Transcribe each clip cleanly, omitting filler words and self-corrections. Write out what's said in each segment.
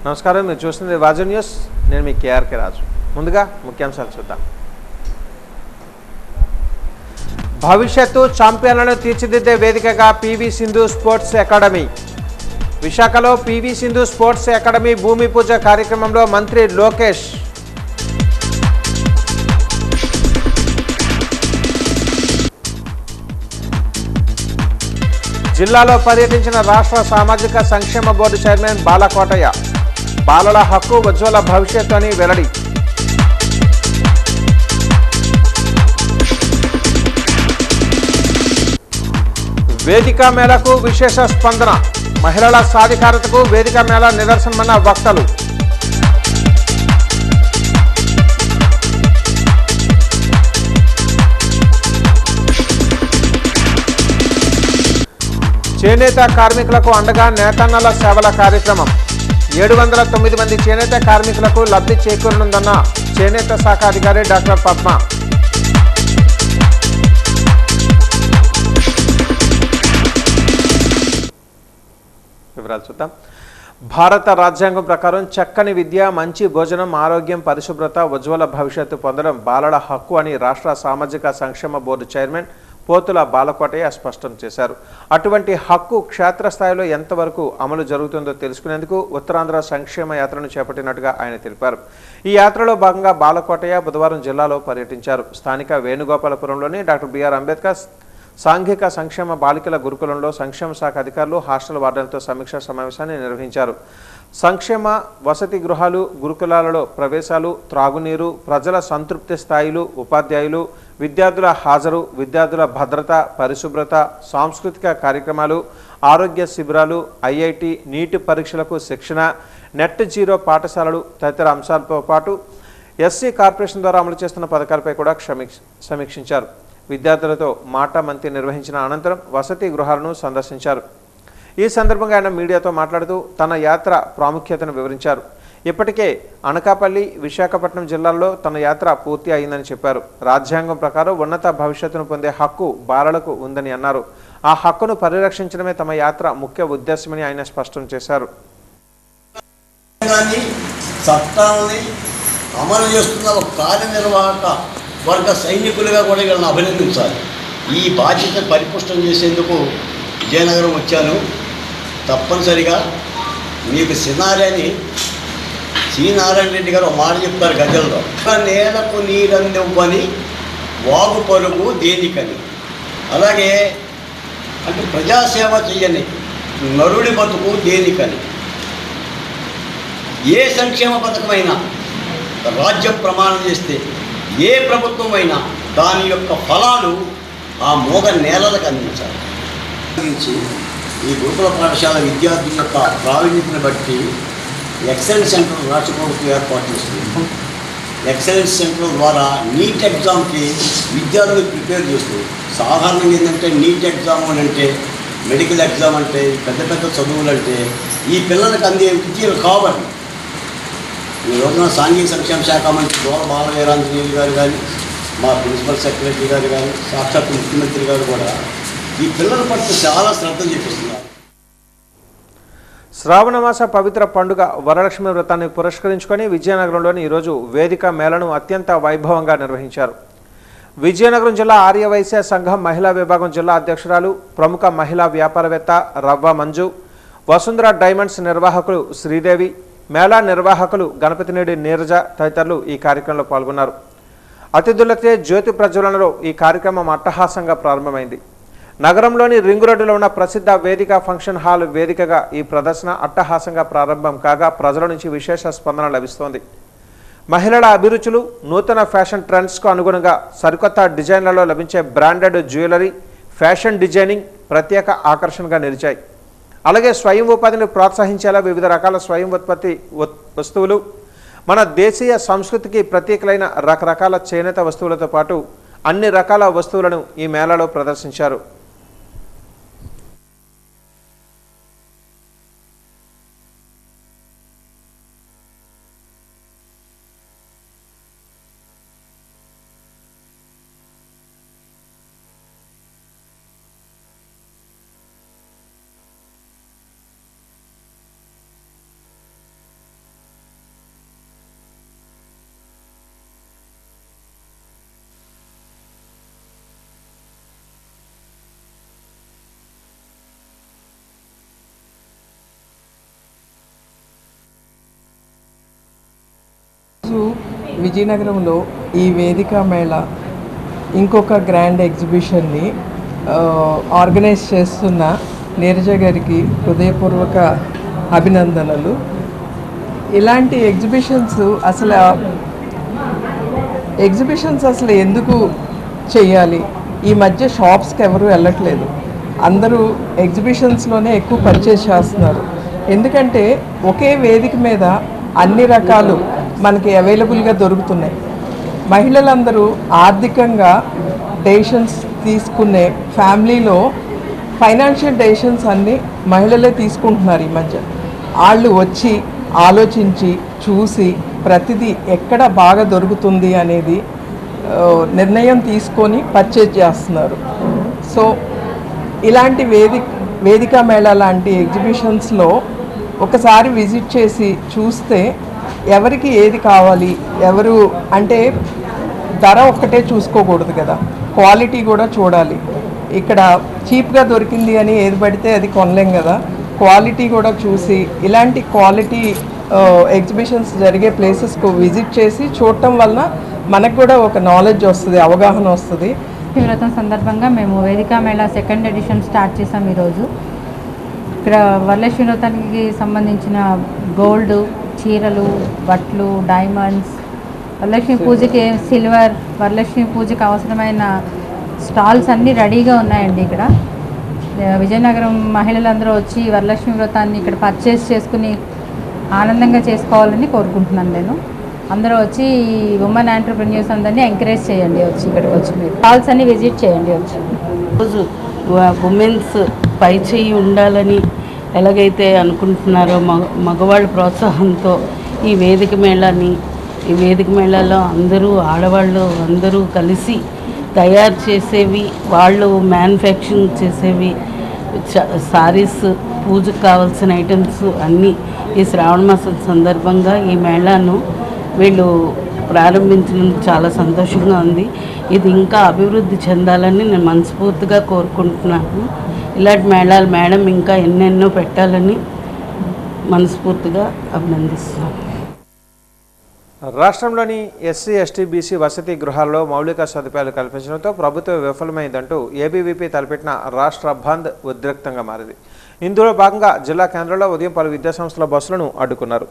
నమస్కారం, మీరు చూస్తుంది వాజు న్యూస్. నేను మీ కేఆర్కే రాజు. ముందుగా ముఖ్యాంశాలు చూద్దాం. భవిష్యత్తు ఛాంపియన్లను తీర్చిదిద్దే వేదికగా పివి సింధు స్పోర్ట్స్ అకాడమీ. విశాఖలో పివి సింధు స్పోర్ట్స్ అకాడమీ భూమి పూజ కార్యక్రమంలో మంత్రి లోకేష్. జిల్లాలో పర్యటించిన రాష్ట్ర సామాజిక సంక్షేమ బోర్డు చైర్మన్ బాలకోటయ్య. బాలల హక్కు ఉజ్వల భవిష్యత్తు అని వెల్లడి. వేదిక మేళకు విశేష స్పందన. మహిళల సాధికారతకు వేదిక మేళ నిదర్శనమన్న వక్తలు. చేనేత కార్మికులకు అండగా నేతన్నల సేవల కార్యక్రమం. 709 మంది చేనేత కార్మికులకు లబ్ధి చేకూరనుందన్న చేనేత శాఖ అధికారి డాక్టర్ పద్మ. వివరాలు చూద్దాం. భారత రాజ్యాంగం ప్రకారం చక్కని విద్య, మంచి భోజనం, ఆరోగ్యం, పరిశుభ్రత, ఉజ్వల భవిష్యత్తు పొందడం బాలల హక్కు అని రాష్ట్ర సామాజిక సంక్షేమ బోర్డు చైర్మన్ పోతుల బాలకోటయ్య స్పష్టం చేశారు. అటువంటి హక్కు క్షేత్రస్థాయిలో ఎంతవరకు అమలు జరుగుతుందో తెలుసుకునేందుకు ఉత్తరాంధ్ర సంక్షేమ యాత్రను చేపట్టినట్టుగా ఆయన తెలిపారు. ఈ యాత్రలో భాగంగా బాలకోటయ్య బుధవారం జిల్లాలో పర్యటించారు. స్థానిక వేణుగోపాలపురంలోని డాక్టర్ బిఆర్ అంబేద్కర్ సాంఘిక సంక్షేమ బాలికల గురుకులంలో సంక్షేమ శాఖ అధికారులు, హాస్టల్ వార్డెన్లతో సమీక్షా సమావేశాన్ని నిర్వహించారు. సంక్షేమ వసతి గృహాలు, గురుకులాలలో ప్రవేశాలు, త్రాగునీరు, ప్రజల సంతృప్తి స్థాయిలు, ఉపాధ్యాయులు, విద్యార్థుల హాజరు, విద్యార్థుల భద్రత, పరిశుభ్రత, సాంస్కృతిక కార్యక్రమాలు, ఆరోగ్య శిబిరాలు, ఐఐటి, నీటి పరీక్షలకు శిక్షణ, నెట్ జీరో పాఠశాలలు తదితర అంశాలతో పాటు ఎస్సీ కార్పొరేషన్ ద్వారా అమలు చేస్తున్న పథకాలపై కూడా సమీక్షించారు. విద్యార్థులతో మాటామంతి నిర్వహించిన అనంతరం వసతి గృహాలను సందర్శించారు. ఈ సందర్భంగా ఆయన మీడియాతో మాట్లాడుతూ తన యాత్ర ప్రాముఖ్యతను వివరించారు. ఇప్పటికే అనకాపల్లి, విశాఖపట్నం జిల్లాల్లో తన యాత్ర పూర్తి అయిందని చెప్పారు. రాజ్యాంగం ప్రకారం ఉన్నత భవిష్యత్తును పొందే హక్కు బాలలకు ఉందని అన్నారు. ఆ హక్కును పరిరక్షించడమే తమ యాత్ర ముఖ్య ఉద్దేశమని ఆయన స్పష్టం చేశారు. చట్టాలని అమలు చేస్తున్న ఒక కార్యనిర్వాహక వర్గ సైనికులుగా కూడా వీళ్ళని అభినందించాలి. ఈ బాధ్యతను పరిపుష్టం చేసేందుకు విజయనగరం వచ్చాను. తప్పనిసరిగా మీకు సినారని శ్రీనారాయణ రెడ్డి గారు ఒక మాట చెప్తారు గజల్లో, నేలకు నీరందివ్వని వాగు పరుగు దేనికని. అలాగే అంటే ప్రజాసేవ చెయ్యని నరుడి బతుకు దేనికని. ఏ సంక్షేమ పథకమైనా రాజ్యం ప్రమాణం చేస్తే ఏ ప్రభుత్వం అయినా దాని యొక్క ఫలాలు ఆ మోగ నేలలకు అందించాలి. ఈ గురుకుల పాఠశాల విద్యార్థుల యొక్క ప్రావీణ్యతను బట్టి ఎక్సలెన్స్ సెంటర్ రాష్ట్ర ప్రభుత్వం ఏర్పాటు చేస్తుంది. ఎక్సలెన్స్ సెంటర్ ద్వారా నీట్ ఎగ్జామ్కి విద్యార్థులు ప్రిపేర్ చేస్తుంది. సాధారణంగా ఏంటంటే నీట్ ఎగ్జామ్ అని అంటే, మెడికల్ ఎగ్జామ్ అంటే, పెద్ద పెద్ద చదువులు అంటే ఈ పిల్లలకు అందే విద్యలు కావాలి. ఈ రోజున సాంఘిక సంక్షేమ శాఖ మంత్రి గోర బాలవీరాంజనేయులు గారు కానీ, మా ప్రిన్సిపల్ సెక్రటరీ గారు కానీ, సాక్షాత్ ముఖ్యమంత్రి గారు కూడా ఈ పిల్లల పట్ల చాలా శ్రద్ధ చూపిస్తున్నారు. శ్రావణమాస పవిత్ర పండుగ వరలక్ష్మి వ్రతాన్ని పురస్కరించుకొని విజయనగరంలోని ఈరోజు వేదిక మేళను అత్యంత వైభవంగా నిర్వహించారు. విజయనగరం జిల్లా ఆర్యవైశ్య సంఘం మహిళా విభాగం జిల్లా అధ్యక్షురాలు, ప్రముఖ మహిళా వ్యాపారవేత్త రవ్వ మంజు, వసుంధర డైమండ్స్ నిర్వాహకులు శ్రీదేవి, మేళా నిర్వాహకులు గణపతినేడి నీరజ తదితరులు ఈ కార్యక్రమంలో పాల్గొన్నారు. అతిథులచే జ్యోతి ప్రజ్వలనలో ఈ కార్యక్రమం అట్టహాసంగా ప్రారంభమైంది. నగరంలోని రింగు రోడ్డులో ఉన్న ప్రసిద్ధ వేదిక ఫంక్షన్ హాల్ వేదికగా ఈ ప్రదర్శన అట్టహాసంగా ప్రారంభం కాగా ప్రజల నుంచి విశేష స్పందన లభిస్తోంది. మహిళల అభిరుచులు, నూతన ఫ్యాషన్ ట్రెండ్స్కు అనుగుణంగా సరికొత్త డిజైన్లలో లభించే బ్రాండెడ్ జ్యువెలరీ, ఫ్యాషన్ డిజైనింగ్ ప్రత్యేక ఆకర్షణగా నిలిచాయి. అలాగే స్వయం ఉపాధిని ప్రోత్సహించేలా వివిధ రకాల స్వయం ఉత్పత్తి వస్తువులు, మన దేశీయ సంస్కృతికి ప్రత్యేకమైన రకరకాల చేనేత వస్తువులతో పాటు అన్ని రకాల వస్తువులను ఈ మేళాలో ప్రదర్శించారు. విజయనగరంలో ఈ వేదిక మేళ ఇంకొక గ్రాండ్ ఎగ్జిబిషన్ని ఆర్గనైజ్ చేస్తున్న నీరజ గారికి హృదయపూర్వక అభినందనలు. ఇలాంటి ఎగ్జిబిషన్స్ అసలు ఎందుకు చేయాలి? ఈ మధ్య షాప్స్కి ఎవరు వెళ్ళట్లేదు, అందరూ ఎగ్జిబిషన్స్లోనే ఎక్కువ పర్చేస్ చేస్తున్నారు. ఎందుకంటే ఒకే వేదిక మీద అన్ని రకాలు మనకి అవైలబుల్గా దొరుకుతున్నాయి. మహిళలందరూ ఆర్థికంగా డెసిషన్స్ తీసుకునే ఫ్యామిలీలో ఫైనాన్షియల్ డెసిషన్స్ అన్నీ మహిళలే తీసుకుంటున్నారు. ఈ మధ్య వాళ్ళు వచ్చి ఆలోచించి చూసి ప్రతిదీ ఎక్కడ బాగా దొరుకుతుంది అనేది నిర్ణయం తీసుకొని పర్చేజ్ చేస్తున్నారు. సో ఇలాంటి వేదిక మేళా లాంటి ఎగ్జిబిషన్స్లో ఒకసారి విజిట్ చేసి చూస్తే ఎవరికి ఏది కావాలి, ఎవరు అంటే ధర ఒక్కటే చూసుకోకూడదు కదా, క్వాలిటీ కూడా చూడాలి. ఇక్కడ చీప్గా దొరికింది అని ఏది పడితే అది కొనలేం కదా, క్వాలిటీ కూడా చూసి ఇలాంటి క్వాలిటీ ఎగ్జిబిషన్స్ జరిగే ప్లేసెస్కు విజిట్ చేసి చూడటం వలన మనకు కూడా ఒక నాలెడ్జ్ వస్తుంది, అవగాహన వస్తుంది. వ్రతం సందర్భంగా మేము వేదిక మేళా 2nd ఎడిషన్ స్టార్ట్ చేసాం. ఈరోజు ఇక్కడ వరలక్ష్మి వ్రతానికి సంబంధించిన గోల్డ్, చీరలు, బట్టలు, డైమండ్స్, వరలక్ష్మి పూజకి సిల్వర్, వరలక్ష్మి పూజకి అవసరమైన స్టాల్స్ అన్నీ రెడీగా ఉన్నాయండి. ఇక్కడ విజయనగరం మహిళలందరూ వచ్చి వరలక్ష్మి వ్రతాన్ని ఇక్కడ పర్చేస్ చేసుకుని ఆనందంగా చేసుకోవాలని కోరుకుంటున్నాను. నేను అందరూ వచ్చి ఈ ఉమెన్ ఎంటర్‌ప్రెన్యూర్స్ అందరినీ ఎంకరేజ్ చేయండి, వచ్చి ఇక్కడికి వచ్చి మీరు స్టాల్స్ అన్ని విజిట్ చేయండి. వచ్చి రోజు ఉమెన్స్ పై చేయి ఉండాలని ఎలాగైతే అనుకుంటున్నారో మగవాళ్ళ ప్రోత్సాహంతో ఈ వేదిక మేళాలో అందరూ ఆడవాళ్ళు అందరూ కలిసి తయారు చేసేవి, వాళ్ళు మ్యానుఫ్యాక్చరింగ్ చేసేవి సారీస్, పూజకు కావాల్సిన ఐటమ్స్ అన్నీ ఈ శ్రావణ మాసం సందర్భంగా ఈ మేళాను వీళ్ళు ప్రారంభించినందుకు చాలా సంతోషంగా ఉంది. ఇది ఇంకా అభివృద్ధి చెందాలని నేను మనస్ఫూర్తిగా కోరుకుంటున్నాను. ఇలాంటి మేళాలు మేడం ఇంకా ఎన్నెన్నో పెట్టాలని మనస్ఫూర్తిగా అభినందిస్తున్నాను. రాష్ట్రంలోని ఎస్సీ, ఎస్టీ, బీసీ వసతి గృహాల్లో మౌలిక సదుపాయాలు కల్పించడంతో ప్రభుత్వం విఫలమైందంటూ ఏబీవీపీ తలపెట్టిన రాష్ట్ర బంద్ ఉద్రిక్తంగా మారింది. ఇందులో భాగంగా జిల్లా కేంద్రంలో ఉదయం పలు విద్యాసంస్థల బస్సులను అడ్డుకున్నారు.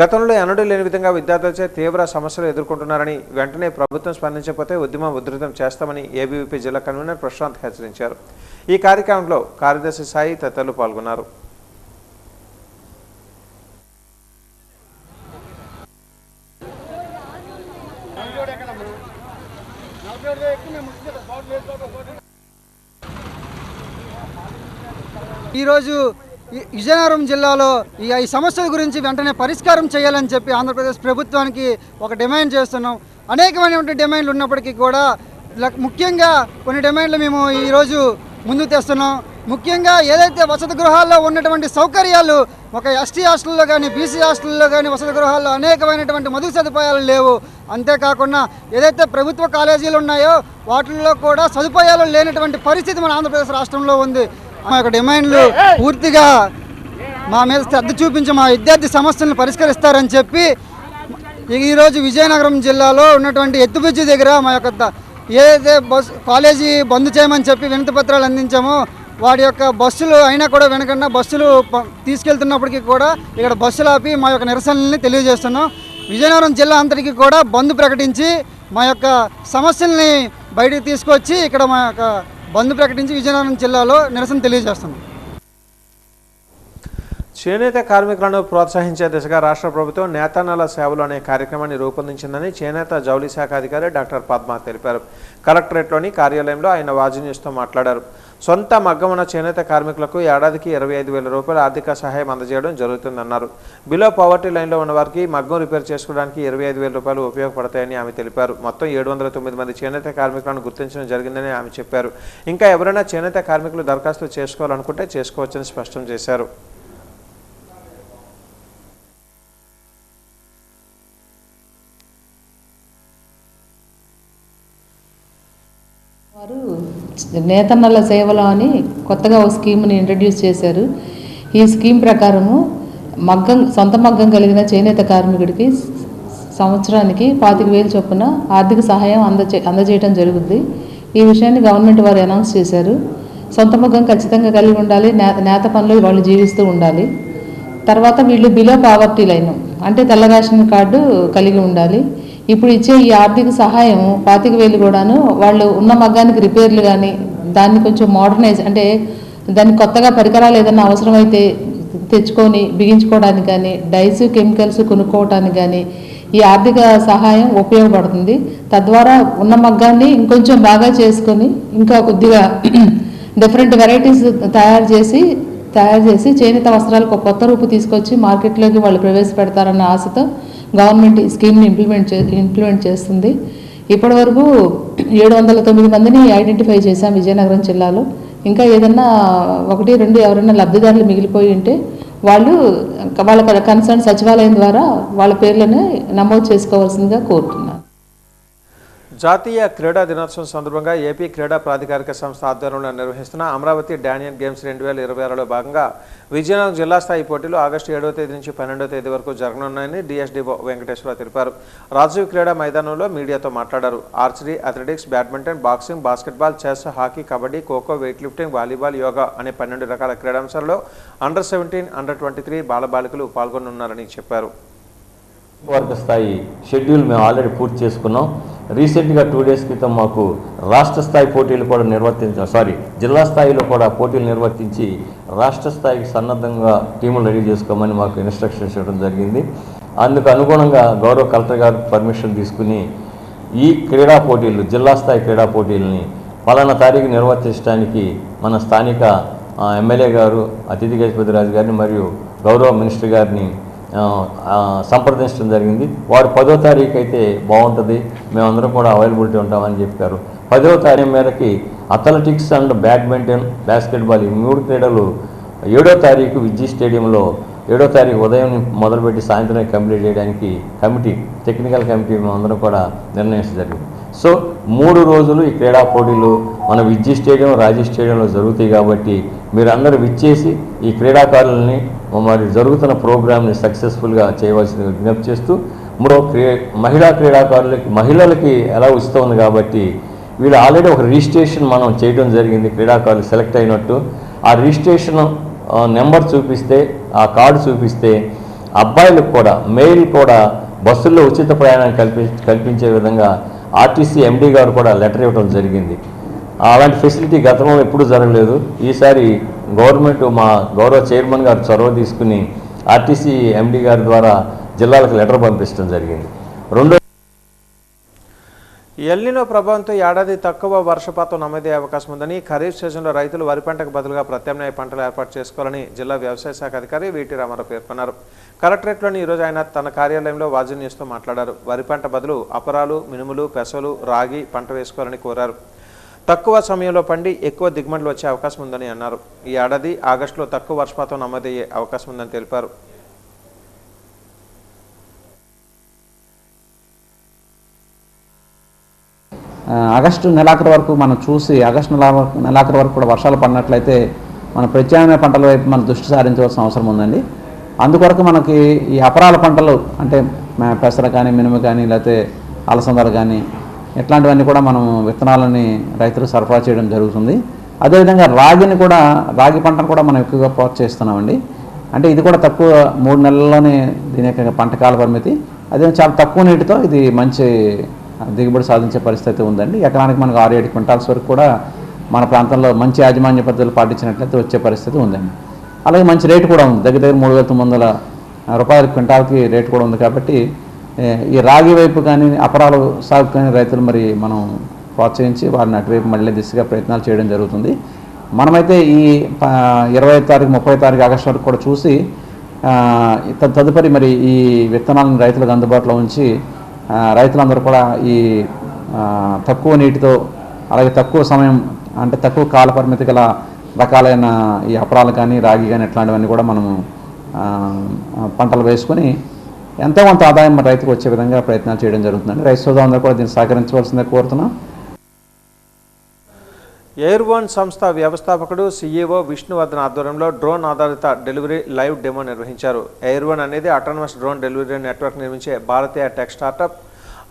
గతంలో ఎన్నడూ లేని విధంగా విద్యార్థులచే తీవ్ర సమస్యలు ఎదుర్కొంటున్నారని, వెంటనే ప్రభుత్వం స్పందించకపోతే ఉద్యమం ఉధృతం చేస్తామని ఏబీవీపీ జిల్లా కన్వీనర్ ప్రశాంత్ హెచ్చరించారు. ఈ కార్యక్రమంలో కార్యదర్శి సాయి తదితరులు పాల్గొన్నారు. ఈరోజు విజయనగరం జిల్లాలో ఈ సమస్యల గురించి వెంటనే పరిష్కారం చేయాలని చెప్పి ఆంధ్రప్రదేశ్ ప్రభుత్వానికి ఒక డిమాండ్ చేస్తున్నాం. అనేకమైనటువంటి డిమాండ్లు ఉన్నప్పటికీ కూడా ముఖ్యంగా కొన్ని డిమాండ్లు మేము ఈరోజు ముందుకు తెస్తున్నాం. ముఖ్యంగా ఏదైతే వసతి గృహాల్లో ఉన్నటువంటి సౌకర్యాలు ఒక ఎస్టీ హాస్టల్లో కానీ, బీసీ హాస్టల్లో కానీ వసతి గృహాల్లో అనేకమైనటువంటి మదుగు సదుపాయాలు లేవు. అంతేకాకుండా ఏదైతే ప్రభుత్వ కాలేజీలు ఉన్నాయో వాటిల్లో కూడా సదుపాయాలు లేనటువంటి పరిస్థితి మన ఆంధ్రప్రదేశ్ రాష్ట్రంలో ఉంది. మా యొక్క డిమాండ్లు పూర్తిగా మా మీద శ్రద్ధ చూపించి మా విద్యార్థి సమస్యలను పరిష్కరిస్తారని చెప్పి ఈరోజు విజయనగరం జిల్లాలో ఉన్నటువంటి ఎత్తుబుజ్జి దగ్గర మా యొక్క ఏదైతే కాలేజీ బంద్ చేయమని చెప్పి వినతి పత్రాలు అందించామో వాడి యొక్క బస్సులు అయినా కూడా వెనకన్నా బస్సులు తీసుకెళ్తున్నప్పటికీ కూడా ఇక్కడ బస్సులు ఆపి మా యొక్క నిరసనల్ని తెలియజేస్తున్నాం. విజయనగరం జిల్లా అంతటికీ కూడా బంద్ ప్రకటించి మా యొక్క సమస్యల్ని బయటికి తీసుకొచ్చి ఇక్కడ మా యొక్క బంద్ ప్రకటించి విజయనగరం జిల్లాలో నిరసన తెలియజేస్తున్నాం. చేనేత కార్మికులను ప్రోత్సహించే దిశగా రాష్ట్ర ప్రభుత్వం నేతన్నల సేవలు అనే కార్యక్రమాన్ని రూపొందించిందని చేనేత జౌళి శాఖ అధికారి డాక్టర్ పద్మ తెలిపారు. కలెక్టరేట్లోని కార్యాలయంలో ఆయన వాజీ న్యూస్తో మాట్లాడారు. సొంత మగ్గమున చేనేత కార్మికులకు ఏడాదికి 25,000 రూపాయల ఆర్థిక సహాయం అందజేయడం జరుగుతుందన్నారు. బిలో పవర్టీ లైన్లో ఉన్న వారికి మగ్గం రిపేర్ చేసుకోవడానికి 25,000 రూపాయలు ఉపయోగపడతాయని ఆమె తెలిపారు. మొత్తం 709 మంది చేనేత కార్మికులను గుర్తించడం జరిగిందని ఆమె చెప్పారు. ఇంకా ఎవరైనా చేనేత కార్మికులు దరఖాస్తు చేసుకోవాలనుకుంటే చేసుకోవచ్చని స్పష్టం చేశారు. వారు నేతన్నల సేవలు అని కొత్తగా ఒక స్కీమ్ని ఇంట్రడ్యూస్ చేశారు. ఈ స్కీమ్ ప్రకారము సొంత మగ్గం కలిగిన చేనేత కార్మికుడికి సంవత్సరానికి 25,000 చొప్పున ఆర్థిక సహాయం అందజేయడం జరుగుద్ది. ఈ విషయాన్ని గవర్నమెంట్ వారు అనౌన్స్ చేశారు. సొంత ముఖం ఖచ్చితంగా కలిగి ఉండాలి, నేత పనులు వాళ్ళు జీవిస్తూ ఉండాలి. తర్వాత వీళ్ళు బిలో పావర్టీ లైన్ అంటే తెల్ల రేషన్ కార్డు కలిగి ఉండాలి. ఇప్పుడు ఇచ్చే ఈ ఆర్థిక సహాయం 25,000 కూడాను వాళ్ళు ఉన్న మగ్గానికి రిపేర్లు కానీ దాన్ని కొంచెం మోడర్నైజ్ అంటే దానికి కొత్తగా పరికరాలు ఏదైనా అవసరమైతే తెచ్చుకొని బిగించుకోవడానికి కానీ డైస్ కెమికల్స్ కొనుక్కోవడానికి కానీ ఈ ఆర్థిక సహాయం ఉపయోగపడుతుంది. తద్వారా ఉన్న మగ్గాన్ని ఇంకొంచెం బాగా చేసుకొని ఇంకా కొద్దిగా డిఫరెంట్ వెరైటీస్ తయారు చేసి చేనేత వస్త్రాలకు ఒక కొత్త రూపు తీసుకొచ్చి మార్కెట్లోకి వాళ్ళు ప్రవేశపెడతారన్న ఆశతో గవర్నమెంట్ ఈ స్కీమ్ని ఇంప్లిమెంట్ చేస్తుంది. ఇప్పటి వరకు 709 మందిని ఐడెంటిఫై చేశాం విజయనగరం జిల్లాలో. ఇంకా ఏదన్నా 1-2 ఎవరైనా లబ్ధిదారులు మిగిలిపోయి ఉంటే వాళ్ళ కన్సర్న్ సచివాలయం ద్వారా వాళ్ళ పేర్లను నమోదు చేసుకోవాల్సిందిగా కోరుతున్నాను. జాతీయ క్రీడా దినోత్సవం సందర్భంగా ఏపీ క్రీడా ప్రాధికారిక సంస్థ ఆధ్వర్యంలో నిర్వహిస్తున్న అమరావతి డానియన్ గేమ్స్ 2026లో భాగంగా విజయనగరం జిల్లా స్థాయి పోటీలు ఆగస్టు 7వ తేదీ నుంచి 12వ తేదీ వరకు జరగనున్నాయని డిఎస్డిఓ వెంకటేశ్వరరావు తెలిపారు. రాజీవ్ క్రీడా మైదానంలో మీడియాతో మాట్లాడారు. Archery, athletics, badminton, boxing, basketball, chess, hockey, kabaddi, kho kho, weight lifting, volleyball, yoga అనే 12 రకాల క్రీడాంశాల్లో అండర్-17, అండర్-23 బాలబాలికలు పాల్గొనున్నారని చెప్పారు. వర్గ స్థాయి షెడ్యూల్ మేము ఆల్రెడీ పూర్తి చేసుకున్నాం. రీసెంట్గా 2 డేస్ క్రితం మాకు రాష్ట్ర స్థాయి పోటీలు కూడా జిల్లా స్థాయిలో కూడా పోటీలు నిర్వర్తించి రాష్ట్ర స్థాయికి సన్నద్ధంగా టీములు రెడీ చేసుకోమని మాకు ఇన్స్ట్రక్షన్స్ ఇవ్వడం జరిగింది. అందుకు అనుగుణంగా గౌరవ కలెక్టర్ గారు పర్మిషన్ తీసుకుని ఈ క్రీడా పోటీలు జిల్లా స్థాయి క్రీడా పోటీలని పలానా తారీఖు నిర్వర్తించడానికి మన స్థానిక ఎమ్మెల్యే గారు అతిథి గజపతిరాజు గారిని మరియు గౌరవ మినిస్టర్ గారిని సంప్రదించడం జరిగింది. వారు 10వ తారీఖు అయితే బాగుంటుంది, మేమందరం కూడా అవైలబిలిటీ ఉంటామని చెప్పారు. 10వ తారీఖు మేరకి అథ్లెటిక్స్ అండ్ బ్యాడ్మింటన్, బాస్కెట్బాల్ ఈ 3 క్రీడలు 7వ తారీఖు విజయ్ స్టేడియంలో 7వ తారీఖు ఉదయం మొదలుపెట్టి సాయంత్రం కంప్లీట్ చేయడానికి టెక్నికల్ కమిటీ మేమందరం కూడా నిర్ణయించడం జరిగింది. సో 3 రోజులు ఈ క్రీడా పోటీలు మన విజయ్ స్టేడియం, రాజీవ్ స్టేడియంలో జరుగుతాయి. కాబట్టి మీరందరూ విచ్చేసి ఈ క్రీడాకారులని మరి జరుగుతున్న ప్రోగ్రామ్ని సక్సెస్ఫుల్గా చేయవలసిన విజ్ఞప్తి చేస్తూ మహిళా క్రీడాకారులకి మహిళలకి ఎలా ఉచితం ఉంది కాబట్టి వీళ్ళు ఆల్రెడీ ఒక రిజిస్ట్రేషన్ మనం చేయడం జరిగింది. క్రీడాకారులు సెలెక్ట్ అయినట్టు ఆ రిజిస్ట్రేషన్ నెంబర్ చూపిస్తే, ఆ కార్డు చూపిస్తే అబ్బాయిలకు కూడా మెయిల్ కూడా బస్సుల్లో ఉచిత ప్రయాణాన్ని కల్పించే విధంగా ఆర్టీసీ ఎండీ గారు కూడా లెటర్ ఇవ్వడం జరిగింది. అలాంటి ఫెసిలిటీ గతంలో ఎప్పుడూ జరగలేదు. ఈసారి గవర్నమెంట్ మా గౌరవ చైర్మన్ గారు చొరవ తీసుకుని ఆర్టీసీ ఎండీ గారి ద్వారా జిల్లాలకు లెటర్ పంపించడం జరిగింది. ఎల్నినో ప్రభావంతో ఏడాది తక్కువ వర్షపాతం నమోదయ్యే అవకాశం ఉందని ఖరీఫ్ సీజన్లో రైతులు వరి పంటకు బదులుగా ప్రత్యామ్నాయ పంటలు ఏర్పాటు చేసుకోవాలని జిల్లా వ్యవసాయ శాఖ అధికారి వీటి రామారావు పేర్కొన్నారు. కలెక్టరేట్లోని ఈరోజు ఆయన తన కార్యాలయంలో వాజీ న్యూస్తో మాట్లాడారు. వరి పంట బదులు అపరాలు, మినుములు, పెసలు, రాగి పంట వేసుకోవాలని కోరారు. తక్కువ సమయంలో పండి ఎక్కువ దిగుమతులు వచ్చే అవకాశం ఉందని అన్నారు. ఈ ఏడాది ఆగస్టులో తక్కువ వర్షపాతం నమోదయ్యే అవకాశం ఉందని తెలిపారు. ఆగస్టు నెలాఖరు వరకు మనం చూసి ఆగస్టు నెలాఖరు వరకు కూడా వర్షాలు పడినట్లయితే మన ప్రత్యామ్నాయ పంటల వైపు మనం దృష్టి సారించవలసిన అవసరం ఉందండి. అందుకొరకు మనకి ఈ అపరాల పంటలు అంటే పెసర కానీ, మినుము కానీ, లేకపోతే అలసందలు కానీ ఇట్లాంటివన్నీ కూడా మనం విత్తనాలని రైతులకు సరఫరా చేయడం జరుగుతుంది. అదేవిధంగా రాగి పంటను కూడా మనం ఎక్కువగా ప్రోత్సహిస్తున్నామండి. అంటే ఇది కూడా తక్కువ 3 నెలల్లోనే దీని యొక్క పంట కాల పరిమితి. అదే చాలా తక్కువ నీటితో ఇది మంచి దిగుబడి సాధించే పరిస్థితి ఉందండి. ఎకరానికి మనకు 6-7 క్వింటాల్స్ వరకు కూడా మన ప్రాంతంలో మంచి యాజమాన్య పద్ధతులు పాటించినట్లయితే వచ్చే పరిస్థితి ఉందండి. అలాగే మంచి రేటు కూడా ఉంది, దగ్గర 3,900 రూపాయల క్వింటాల్కి రేటు కూడా ఉంది. కాబట్టి ఈ రాగి వైపు కానీ అపరాలు సాగు కానీ రైతులు మరి మనం ప్రోత్సహించి వారిని అటువైపు మళ్ళీ దిశగా ప్రయత్నాలు చేయడం జరుగుతుంది. మనమైతే ఈ 20వ తారీఖు 30వ తారీఖు ఆగస్టు వరకు కూడా చూసి తదుపరి మరి ఈ విత్తనాలను రైతులకు అందుబాటులో ఉంచి రైతులందరూ కూడా ఈ తక్కువ నీటితో అలాగే తక్కువ సమయం అంటే తక్కువ కాల పరిమితి గల రకాలైన ఈ అపరాలు కానీ, రాగి కానీ ఇట్లాంటివన్నీ కూడా మనము పంటలు వేసుకొని ఎంతో కొంత ఆదాయం రైతుకు వచ్చే విధంగా ప్రయత్నాలు చేయడం జరుగుతుందండి. రైతు సోదరులందరూ కూడా దీన్ని సహకరించవలసిందే కోరుతున్నాం. ఎయిర్ వన్ సంస్థ వ్యవస్థాపకుడు సీఈఓ విష్ణువర్ధన్ ఆధ్వర్యంలో డ్రోన్ ఆధారిత డెలివరీ లైవ్ డెమో నిర్వహించారు. ఎయిర్ వన్ అనేది ఆటోనమస్ డ్రోన్ డెలివరీ నెట్వర్క్ నిర్మించే భారతీయ టెక్ స్టార్టప్.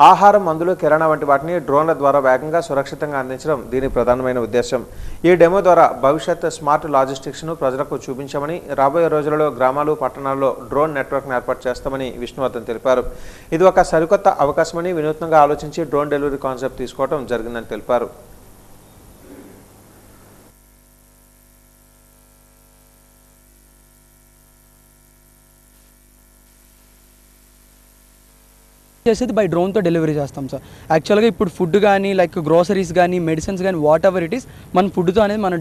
ఆహారం, మందులు, కిరాణా వంటి వాటిని డ్రోన్ల ద్వారా వేగంగా, సురక్షితంగా అందించడం దీని ప్రధానమైన ఉద్దేశం. ఈ డెమో ద్వారా భవిష్యత్ స్మార్ట్ లాజిస్టిక్స్ను ప్రజలకు చూపించామని, రాబోయే రోజులలో గ్రామాలు, పట్టణాల్లో డ్రోన్ నెట్వర్క్ను ఏర్పాటు చేస్తామని విష్ణువర్ధన్ తెలిపారు. ఇది ఒక సరికొత్త అవకాశమని, వినూత్నంగా ఆలోచించి డ్రోన్ డెలివరీ కాన్సెప్ట్ తీసుకోవడం జరిగిందని తెలిపారు. చేసేది బై డ్రోన్తో డెలివరీ చేస్తాం సార్. యాక్చువల్గా ఇప్పుడు ఫుడ్ కానీ లైక్ గ్రోసరీస్ కానీ మెడిసిన్స్ కానీ వాట్ ఎవర్ ఇట్ ఈస్ మన ఫుడ్తో అనేది మనం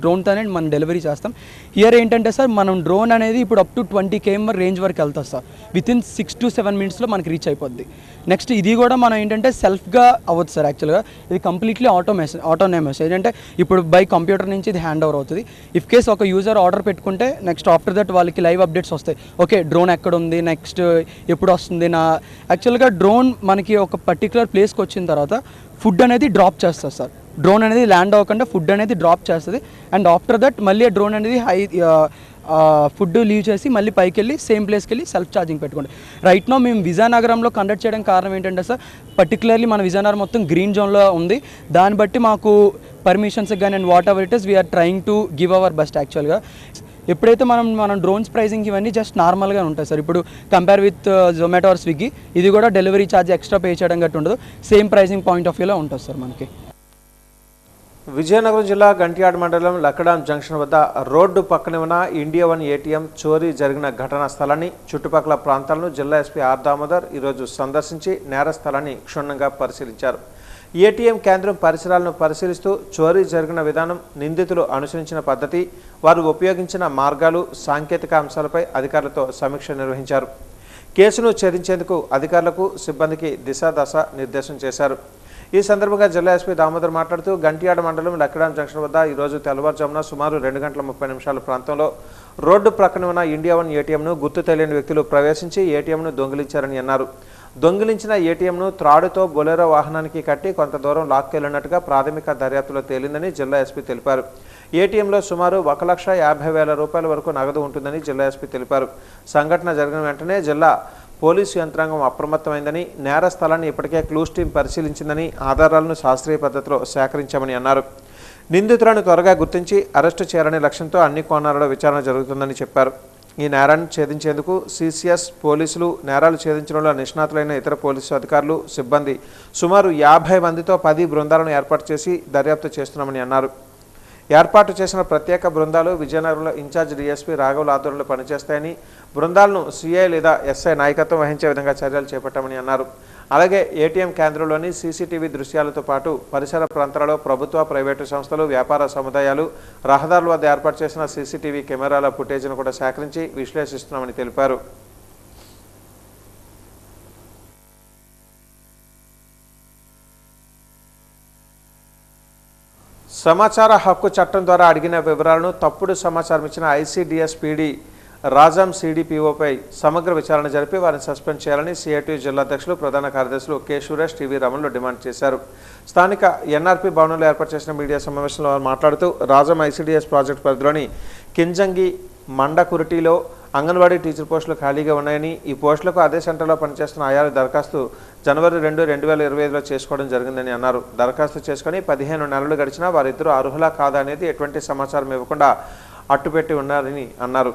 డ్రోన్తో అనేది మనం డెలివరీ చేస్తాం. హియర్ ఏంటంటే సార్ మనం డ్రోన్ అనేది ఇప్పుడు అప్ టు 20 km రేంజ్ వరకు వెళ్తాం సార్. వితిన్ 6 to 7 minutesలో మనకి రీచ్ అయిపోద్ది. నెక్స్ట్ ఇది కూడా మనం ఏంటంటే సెల్ఫ్గా అవ్వదు సార్. యాక్చువల్గా ఇది కంప్లీట్లీ ఆటోనమస్. ఏంటంటే ఇప్పుడు బై కంప్యూటర్ నుంచి ఇది హ్యాండ్ ఓవర్ అవుతుంది. ఇఫ్ కేస్ ఒక యూజర్ ఆర్డర్ పెట్టుకుంటే నెక్స్ట్ ఆఫ్టర్ దట్ వాళ్ళకి లైవ్ అప్డేట్స్ వస్తాయి. ఓకే డ్రోన్ ఎక్కడ ఉంది, నెక్స్ట్ ఎప్పుడు వస్తుంది. యాక్చువల్గా డ్రోన్ మనకి ఒక పర్టికులర్ ప్లేస్కి వచ్చిన తర్వాత ఫుడ్ అనేది డ్రాప్ చేస్తుంది సార్. డ్రోన్ అనేది ల్యాండ్ అవ్వకుండా ఫుడ్ అనేది డ్రాప్ చేస్తుంది. అండ్ ఆఫ్టర్ దట్ మళ్ళీ ఆ డ్రోన్ అనేది ఫుడ్ లీవ్ చేసి మళ్ళీ పైకి వెళ్ళి సేమ్ ప్లేస్కి వెళ్ళి సెల్ఫ్ ఛార్జింగ్ పెట్టుకోండి. రైట్ నో మేము విజయనగరంలో కండక్ట్ చేయడానికి కారణం ఏంటంటే సార్, పర్టికులర్లీ మన విజయనగరం మొత్తం గ్రీన్ జోన్లో ఉంది. దాన్ని బట్టి మాకు పర్మిషన్స్ కానీ and whatever it is we are trying to give our best. యాక్చువల్గా ఎప్పుడైతే మనం డ్రోన్స్ ప్రైసింగ్ ఇవన్నీ జస్ట్ నార్మల్గా ఉంటాయి సార్. ఇప్పుడు compare with Zomato or Swiggy ఇది కూడా డెలివరీ ఛార్జ్ ఎక్స్ట్రా పే చేయడం గట్టి ఉండదు. సేమ్ ప్రైసింగ్ పాయింట్ ఆఫ్ వ్యూలో ఉంటుంది సార్ మనకి. విజయనగరం జిల్లా గంట్యాడ మండలం లక్కడాం జంక్షన్ వద్ద రోడ్డు పక్కన ఉన్న ఇండియా వన్ ఏటీఎం చోరీ జరిగిన ఘటనా స్థలాన్ని, చుట్టుపక్కల ప్రాంతాలను జిల్లా ఎస్పీ ఆర్ దామోదర్ ఈరోజు సందర్శించి నేర స్థలాన్ని క్షుణ్ణంగా పరిశీలించారు. ఏటీఎం కేంద్రం పరిసరాలను పరిశీలిస్తూ చోరీ జరిగిన విధానం, నిందితులు అనుసరించిన పద్ధతి, వారు ఉపయోగించిన మార్గాలు, సాంకేతిక అంశాలపై అధికారులతో సమీక్ష నిర్వహించారు. కేసును ఛేదించేందుకు అధికారులకు, సిబ్బందికి దిశా నిర్దేశం చేశారు. ఈ సందర్భంగా జిల్లా ఎస్పీ దామోదర్ మాట్లాడుతూ గంట్యాడ మండలం లక్కడాం జంక్షన్ వద్ద ఈరోజు తెల్లవారుజామున సుమారు 2:30 ప్రాంతంలో రోడ్డు ప్రక్కన ఉన్న ఇండియా వన్ ఏటీఎంను గుర్తు తెలియని వ్యక్తులు ప్రవేశించి ఏటీఎంను దొంగిలించారని అన్నారు. దొంగిలించిన ఏటీఎంను త్రాడుతో బొలెరో వాహనానికి కట్టి కొంత దూరం లాక్కెళ్లినట్టుగా ప్రాథమిక దర్యాప్తులో తేలిందని జిల్లా ఎస్పీ తెలిపారు. ఏటీఎంలో సుమారు 1,50,000 రూపాయల వరకు నగదు ఉంటుందని జిల్లా ఎస్పీ తెలిపారు. సంఘటన జరిగిన వెంటనే జిల్లా పోలీసు యంత్రాంగం అప్రమత్తమైందని, నేర స్థలాన్ని ఇప్పటికే క్లూస్ టీం పరిశీలించిందని, ఆధారాలను శాస్త్రీయ పద్ధతిలో సేకరించామని అన్నారు. నిందితులను త్వరగా గుర్తించి అరెస్టు చేయాలనే లక్ష్యంతో అన్ని కోణాలలో విచారణ జరుగుతుందని చెప్పారు. ఈ నేరాన్ని ఛేదించేందుకు సిసిఎస్ పోలీసులు, నేరాలు ఛేదించడంలో నిష్ణాతులైన ఇతర పోలీసు అధికారులు, సిబ్బంది సుమారు 50 మందితో 10 బృందాలను ఏర్పాటు చేసి దర్యాప్తు చేస్తున్నామని అన్నారు. ఏర్పాటు చేసిన ప్రత్యేక బృందాలు విజయనగరంలో ఇన్ఛార్జ్ డీఎస్పీ రాఘవుల ఆధ్వర్యంలో పనిచేస్తాయని, బృందాలను సిఐ లేదా ఎస్ఐ నాయకత్వం వహించే విధంగా చర్యలు చేపట్టామని అన్నారు. అలాగే ఏటీఎం కేంద్రంలోని సీసీటీవీ దృశ్యాలతో పాటు పరిసర ప్రాంతాలలో ప్రభుత్వ, ప్రైవేటు సంస్థలు, వ్యాపార సముదాయాలు, రహదారుల వద్ద ఏర్పాటు చేసిన సీసీటీవీ కెమెరాల ఫుటేజ్ను కూడా సేకరించి విశ్లేషిస్తున్నామని తెలిపారు. సమాచార హక్కు చట్టం ద్వారా అడిగిన వివరాలను తప్పుడు సమాచారం ఇచ్చిన ఐసీడీఎస్ పీడీ రాజాం సిడిపిఓపై సమగ్ర విచారణ జరిపి వారిని సస్పెండ్ చేయాలని సిఐటియు జిల్లా అధ్యక్షులు, ప్రధాన కార్యదర్శులు కె సురేష్, టీవీ రమణలు డిమాండ్ చేశారు. స్థానిక ఎన్ఆర్పి భవనంలో ఏర్పాటు చేసిన మీడియా సమావేశంలో వారు మాట్లాడుతూ రాజాం ఐసీడీఎస్ ప్రాజెక్టు పరిధిలోని కింజంగి, మండకురిటిలో అంగన్వాడీ టీచర్ పోస్టులు ఖాళీగా ఉన్నాయని, ఈ పోస్టులకు అదే సెంటర్లో పనిచేస్తున్న ఆయాల దరఖాస్తు జనవరి 2, 2025లో చేసుకోవడం జరిగిందని అన్నారు. దరఖాస్తు చేసుకుని 15 నెలలు గడిచినా వారిద్దరూ అర్హులా కాదా అనేది ఎటువంటి సమాచారం ఇవ్వకుండా అట్టుపెట్టి ఉన్నారని అన్నారు.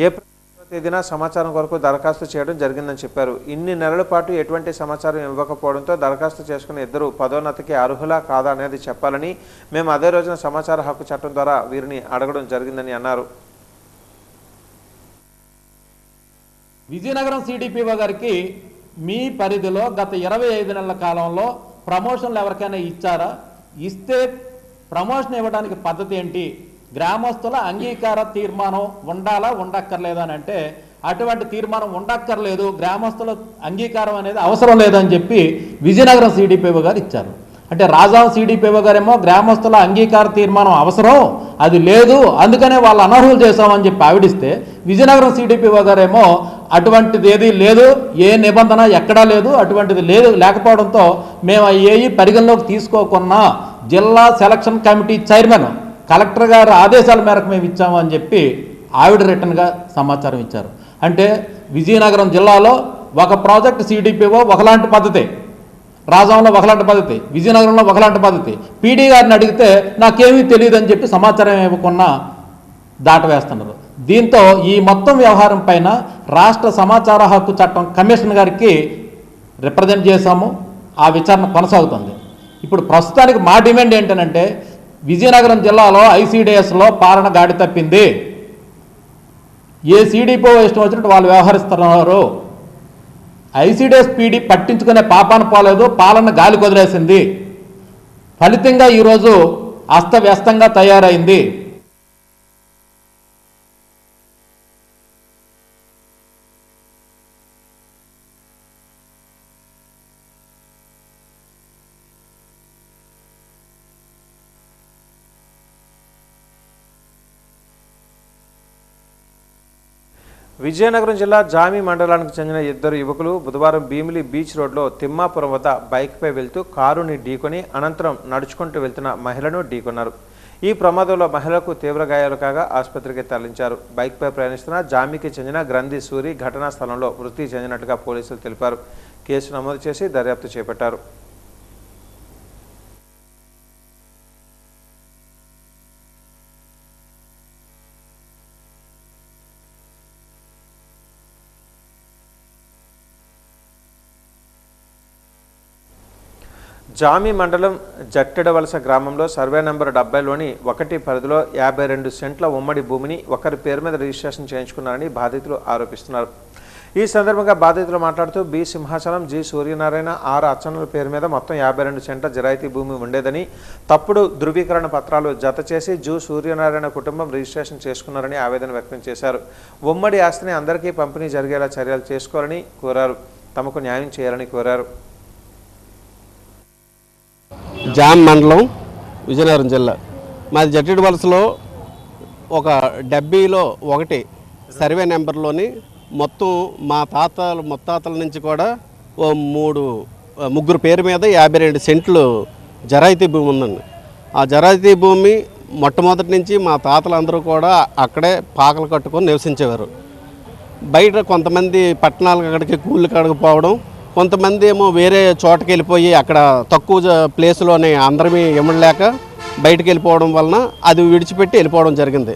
ఏప్రిల్ తేదీన సమాచారం కొరకు దరఖాస్తు చేయడం జరిగిందని చెప్పారు. ఇన్ని నెలల పాటు ఎటువంటి సమాచారం ఇవ్వకపోవడంతో దరఖాస్తు చేసుకున్న ఇద్దరు పదోన్నతికి అర్హులా కాదా అనేది చెప్పాలని మేము అదే రోజున సమాచార హక్కు చట్టం ద్వారా వీరిని అడగడం జరిగిందని అన్నారు. విజయనగరం సిడిపిఓ గారికి మీ పరిధిలో గత 25 నెలల కాలంలో ప్రమోషన్లు ఎవరికైనా ఇచ్చారా? ఇస్తే ప్రమోషన్ ఇవ్వడానికి పద్ధతి ఏంటి? గ్రామస్తుల అంగీకార తీర్మానం ఉండాలా, ఉండక్కర్లేదా అని అంటే అటువంటి తీర్మానం ఉండక్కర్లేదు, గ్రామస్తుల అంగీకారం అనేది అవసరం లేదని చెప్పి విజయనగరం సిడిపిఓ గారు ఇచ్చారు. అంటే రాజాం సిడిపిఓ గారేమో గ్రామస్తుల అంగీకార తీర్మానం అవసరం, అది లేదు, అందుకనే వాళ్ళు అనర్హులు చేశామని చెప్పి ఆవిడిస్తే, విజయనగరం సిడిపిఓ గారేమో అటువంటిది ఏది లేదు, ఏ నిబంధన ఎక్కడా లేదు, అటువంటిది లేకపోవడంతో మేము ఏవి పరిగణలోకి తీసుకోకున్నా జిల్లా సెలక్షన్ కమిటీ చైర్మన్ కలెక్టర్ గారి ఆదేశాల మేరకు మేము ఇచ్చాము అని చెప్పి ఆవిడ రిటర్న్గా సమాచారం ఇచ్చారు. అంటే విజయనగరం జిల్లాలో ఒక ప్రాజెక్ట్ సిడిపిఓ ఒకలాంటి పద్ధతి, రాజంలో ఒకలాంటి పద్ధతి, విజయనగరంలో ఒకలాంటి పద్ధతి. పీడీ గారిని అడిగితే నాకేమీ తెలియదని చెప్పి సమాచారం ఇవ్వకుండా దాటవేస్తున్నారు. దీంతో ఈ మొత్తం వ్యవహారం పైన రాష్ట్ర సమాచార హక్కు చట్టం కమిషన్ గారికి రిప్రజెంట్ చేశాము. ఆ విచారణ కొనసాగుతుంది. ఇప్పుడు ప్రస్తుతానికి మా డిమాండ్ ఏంటంటే విజయనగరం జిల్లాలో ఐసిడిఎస్లో పాలన గాడి తప్పింది. ఏ సిడిపో ఇష్టం వచ్చినట్టు వాళ్ళు వ్యవహరిస్తున్నారు. ఐసిడిఎస్ పీడీ పట్టించుకునే పాపాన పోలేదు, పాలన గాలి కుదిరేసింది. ఫలితంగా ఈరోజు అస్తవ్యస్తంగా తయారైంది. విజయనగరం జిల్లా జామి మండలానికి చెందిన ఇద్దరు యువకులు బుధవారం భీమిలి బీచ్ రోడ్లో తిమ్మాపురం వద్ద బైక్పై వెళ్తూ కారుని ఢీకొని అనంతరం నడుచుకుంటూ వెళ్తున్న మహిళను ఢీకొన్నారు. ఈ ప్రమాదంలో మహిళకు తీవ్ర గాయాలు కాగా ఆసుపత్రికి తరలించారు. బైక్పై ప్రయాణిస్తున్న జామికి చెందిన గ్రంథి సూరి ఘటనా స్థలంలో మృతి చెందినట్టుగా పోలీసులు తెలిపారు. కేసు నమోదు చేసి దర్యాప్తు చేపట్టారు. జామి మండలం జట్టెడవలస గ్రామంలో సర్వే నెంబర్ 70లోని 1 పరిధిలో 52 సెంట్ల ఉమ్మడి భూమిని ఒకరి పేరు మీద రిజిస్ట్రేషన్ చేయించుకున్నారని బాధితులు ఆరోపిస్తున్నారు. ఈ సందర్భంగా బాధితులు మాట్లాడుతూ B Simhachalam, G Suryanarayana, R అచ్చన్నల పేరు మీద మొత్తం 52 సెంట్ల జరాయితీ భూమి ఉండేదని, తప్పుడు ధృవీకరణ పత్రాలు జత చేసి జు సూర్యనారాయణ కుటుంబం రిజిస్ట్రేషన్ చేసుకున్నారని ఆవేదన వ్యక్తం చేశారు. ఉమ్మడి ఆస్తిని అందరికీ పంపిణీ జరిగేలా చర్యలు చేసుకోవాలని కోరారు. తమకు న్యాయం చేయాలని కోరారు. జామ్ మండలం విజయనగరం జిల్లా మాది జట్టెడు వలసలో ఒక 70లో 1 సర్వే నెంబర్లోని మొత్తం మా ముత్తాతల నుంచి కూడా ముగ్గురు పేరు మీద 52 సెంట్లు జరాయితీ భూమి ఉందండి. ఆ జరాయితీ భూమి మొట్టమొదటి నుంచి మా తాతలందరూ కూడా అక్కడే పాకలు కట్టుకొని నివసించేవారు. బయట కొంతమంది పట్టణాలకు అక్కడికి కూలి కడకపోవడం, కొంతమంది ఏమో వేరే చోటకి వెళ్ళిపోయి అక్కడ తక్కువ ప్లేస్లోనే అందరిమీ ఇమ్మలేక బయటకు వెళ్ళిపోవడం వలన అది విడిచిపెట్టి వెళ్ళిపోవడం జరిగింది.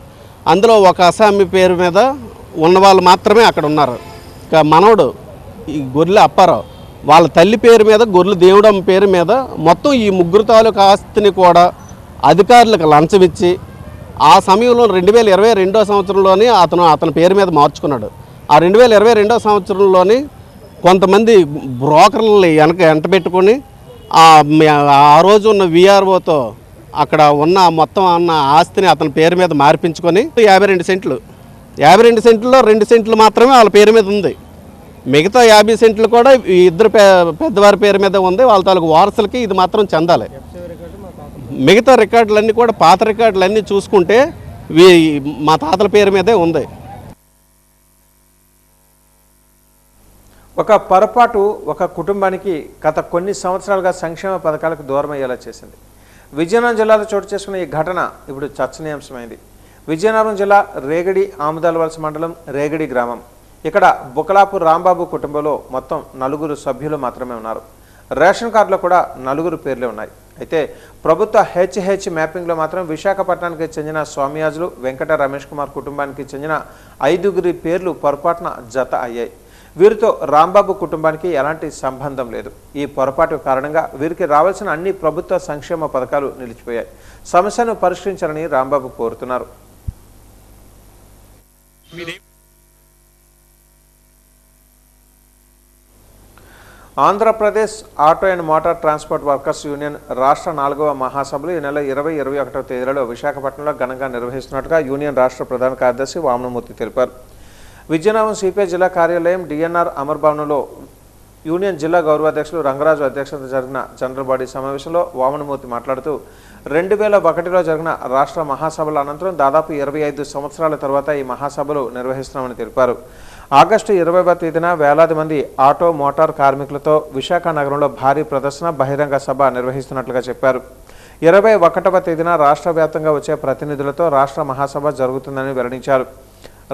అందులో ఒక అసామి పేరు మీద ఉన్నవాళ్ళు మాత్రమే అక్కడ ఉన్నారు. ఇక మనవడు ఈ గొర్రెల అప్పారావు వాళ్ళ తల్లి పేరు మీద, గొర్రెల దేవుడమ్మ పేరు మీద మొత్తం ఈ ముగ్గురు తాలూకు ఆస్తిని కూడా అధికారులకు లంచం ఇచ్చి ఆ సమయంలో 2022 సంవత్సరంలోనే అతని పేరు మీద మార్చుకున్నాడు. ఆ 2022 సంవత్సరంలోని కొంతమంది బ్రోకర్లని వెంటబెట్టుకొని ఆ రోజు ఉన్న విఆర్ఓతో అక్కడ ఉన్న మొత్తం ఉన్న ఆస్తిని అతని పేరు మీద మార్పించుకొని 52 సెంట్లు 52 సెంట్లో 2 సెంట్లు మాత్రమే వాళ్ళ పేరు మీద ఉంది. మిగతా 50 సెంట్లు కూడా ఈ ఇద్దరు పెద్దవారి పేరు మీద ఉంది. వాళ్ళ తాలూకు వారసులకి ఇది మాత్రం చెందాలి. మిగతా రికార్డులన్నీ కూడా పాత రికార్డులన్నీ చూసుకుంటే మా తాతల పేరు మీదే ఉంది. ఒక పొరపాటు ఒక కుటుంబానికి గత కొన్ని సంవత్సరాలుగా సంక్షేమ పథకాలకు దూరం అయ్యేలా చేసింది. విజయనగరం జిల్లాలో చోటు చేసుకున్న ఈ ఘటన ఇప్పుడు చర్చనీయాంశమైంది. విజయనగరం జిల్లా రేగడి ఆముదాలవలస మండలం రేగడి గ్రామం. ఇక్కడ బుకలాపు రాంబాబు కుటుంబంలో మొత్తం 4 సభ్యులు మాత్రమే ఉన్నారు. రేషన్ కార్డులో కూడా 4 పేర్లే ఉన్నాయి. అయితే ప్రభుత్వ హెచ్హెచ్ మ్యాపింగ్లో మాత్రం విశాఖపట్నానికి చెందిన స్వామియాజులు వెంకట రమేష్ కుమార్ కుటుంబానికి చెందిన 5 పేర్లు పొరపాటున జత అయ్యాయి. వీరితో రాంబాబు కుటుంబానికి ఎలాంటి సంబంధం లేదు. ఈ పొరపాటు కారణంగా వీరికి రావాల్సిన అన్ని ప్రభుత్వ సంక్షేమ పథకాలు నిలిచిపోయాయి. సమస్యను పరిష్కరించాలని రాంబాబు కోరుతున్నారు. Andhra Pradesh auto and motor transport workers union రాష్ట్ర 4వ మహాసభలు ఈ నెల 20-21 తేదీలలో విశాఖపట్నంలో ఘనంగా నిర్వహిస్తున్నట్టుగా యూనియన్ రాష్ట్ర ప్రధాన కార్యదర్శి వామనమూర్తి తెలిపారు. విజయనగరం సిపిఐ జిల్లా కార్యాలయం డిఎన్ఆర్ అమర్ భవనంలో యూనియన్ జిల్లా గౌరవాధ్యక్షులు రంగరాజు అధ్యక్షత జరిగిన జనరల్ బాడీ సమావేశంలో వామనమూర్తి మాట్లాడుతూ 2001లో జరిగిన రాష్ట్ర మహాసభల అనంతరం దాదాపు 25 సంవత్సరాల తర్వాత ఈ మహాసభలు నిర్వహిస్తున్నామని తెలిపారు. ఆగస్టు 20వ తేదీన వేలాది మంది ఆటో మోటార్ కార్మికులతో విశాఖ నగరంలో భారీ ప్రదర్శన బహిరంగ సభ నిర్వహిస్తున్నట్లుగా చెప్పారు. 21వ తేదీన రాష్ట్ర వ్యాప్తంగా వచ్చే ప్రతినిధులతో రాష్ట్ర మహాసభ జరుగుతుందని వెల్లడించారు.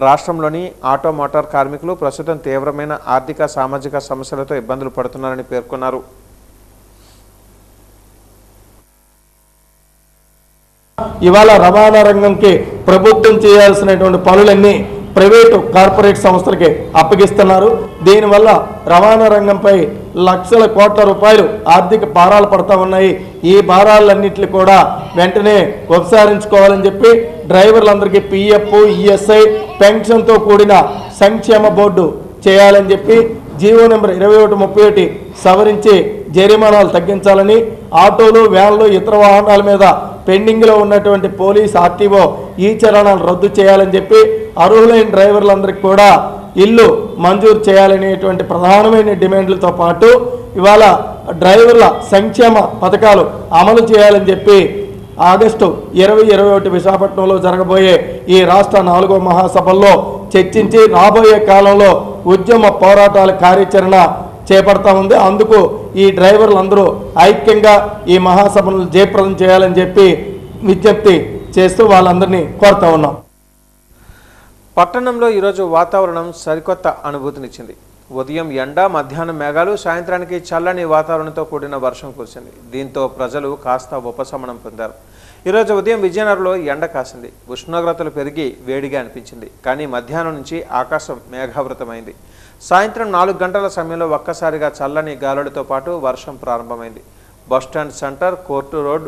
రాష్ట్రంలోని ఆటో మోటార్ కార్మికులు ప్రస్తుతం తీవ్రమైన ఆర్థిక సామాజిక సమస్యలతో ఇబ్బందులు పడుతున్నారని పేర్కొన్నారు. ఇవాళ రవాణా రంగంకి ప్రభుత్వం చేయాల్సినటువంటి పనులన్నీ ప్రైవేటు కార్పొరేట్ సంస్థలకి అప్పగిస్తున్నారు. దీనివల్ల రవాణా రంగంపై లక్షల కోట్ల రూపాయలు ఆర్థిక భారాలు పడతా ఉన్నాయి. ఈ భారాలన్నింటినీ కూడా వెంటనే ఉపసంహరించుకోవాలని చెప్పి డ్రైవర్లందరికీ పిఎఫ్, ఈఎస్ఐ, పెన్షన్తో కూడిన సంక్షేమ బోర్డు చేయాలని చెప్పి జీవో నెంబర్ 2131 సవరించి జరిమానాలు తగ్గించాలని, ఆటోలు, వ్యాన్లు, ఇతర వాహనాల మీద పెండింగ్లో ఉన్నటువంటి పోలీస్, ఆర్టీఓ ఈ చలనాలు రద్దు చేయాలని చెప్పి అర్హులైన డ్రైవర్లందరికీ కూడా ఇల్లు మంజూరు చేయాలనేటువంటి ప్రధానమైన డిమాండ్లతో పాటు ఇవాళ డ్రైవర్ల సంక్షేమ పథకాలు అమలు చేయాలని చెప్పి ఆగస్టు 2021 విశాఖపట్నంలో జరగబోయే ఈ రాష్ట్ర 4వ మహాసభల్లో చర్చించి రాబోయే కాలంలో ఉద్యమ పోరాటాల కార్యాచరణ చేపడతా ఉంది. అందుకు ఈ డ్రైవర్లందరూ ఐక్యంగా ఈ మహాసభను జయప్రదం చేయాలని చెప్పి విజ్ఞప్తి చేస్తూ వాళ్ళందరినీ కోరుతా ఉన్నాం. పట్టణంలో ఈరోజు వాతావరణం సరికొత్త అనుభూతినిచ్చింది. ఉదయం ఎండ, మధ్యాహ్నం మేఘాలు, సాయంత్రానికి చల్లని వాతావరణంతో కూడిన వర్షం కురిసింది. దీంతో ప్రజలు కాస్త ఉపశమనం పొందారు. ఈరోజు ఉదయం విజయనగరంలో ఎండ కాసింది. ఉష్ణోగ్రతలు పెరిగి వేడిగా అనిపించింది. కానీ మధ్యాహ్నం నుంచి ఆకాశం మేఘావృతమైంది. సాయంత్రం 4 గంటల సమయంలో ఒక్కసారిగా చల్లని గాలులతో పాటు వర్షం ప్రారంభమైంది. Bus stand centre, court road,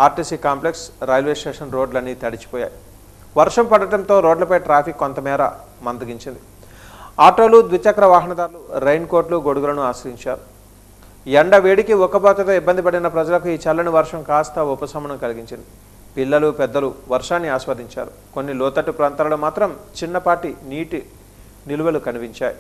RTC complex, railway station రోడ్లన్నీ తడిచిపోయాయి. వర్షం పడటంతో రోడ్లపై ట్రాఫిక్ కొంతమేర మందగించింది. ఆటోలు, ద్విచక్ర వాహనదారులు రైన్ కోట్లు, గొడుగులను ఆశ్రయించారు. ఎండ వేడికి ఉక్కబోతతో ఇబ్బంది పడిన ప్రజలకు ఈ చల్లని వర్షం కాస్త ఉపశమనం కలిగించింది. పిల్లలు, పెద్దలు వర్షాన్ని ఆస్వాదించారు. కొన్ని లోతట్టు ప్రాంతాలలో మాత్రం చిన్నపాటి నీటి నిల్వలు కనిపించాయి.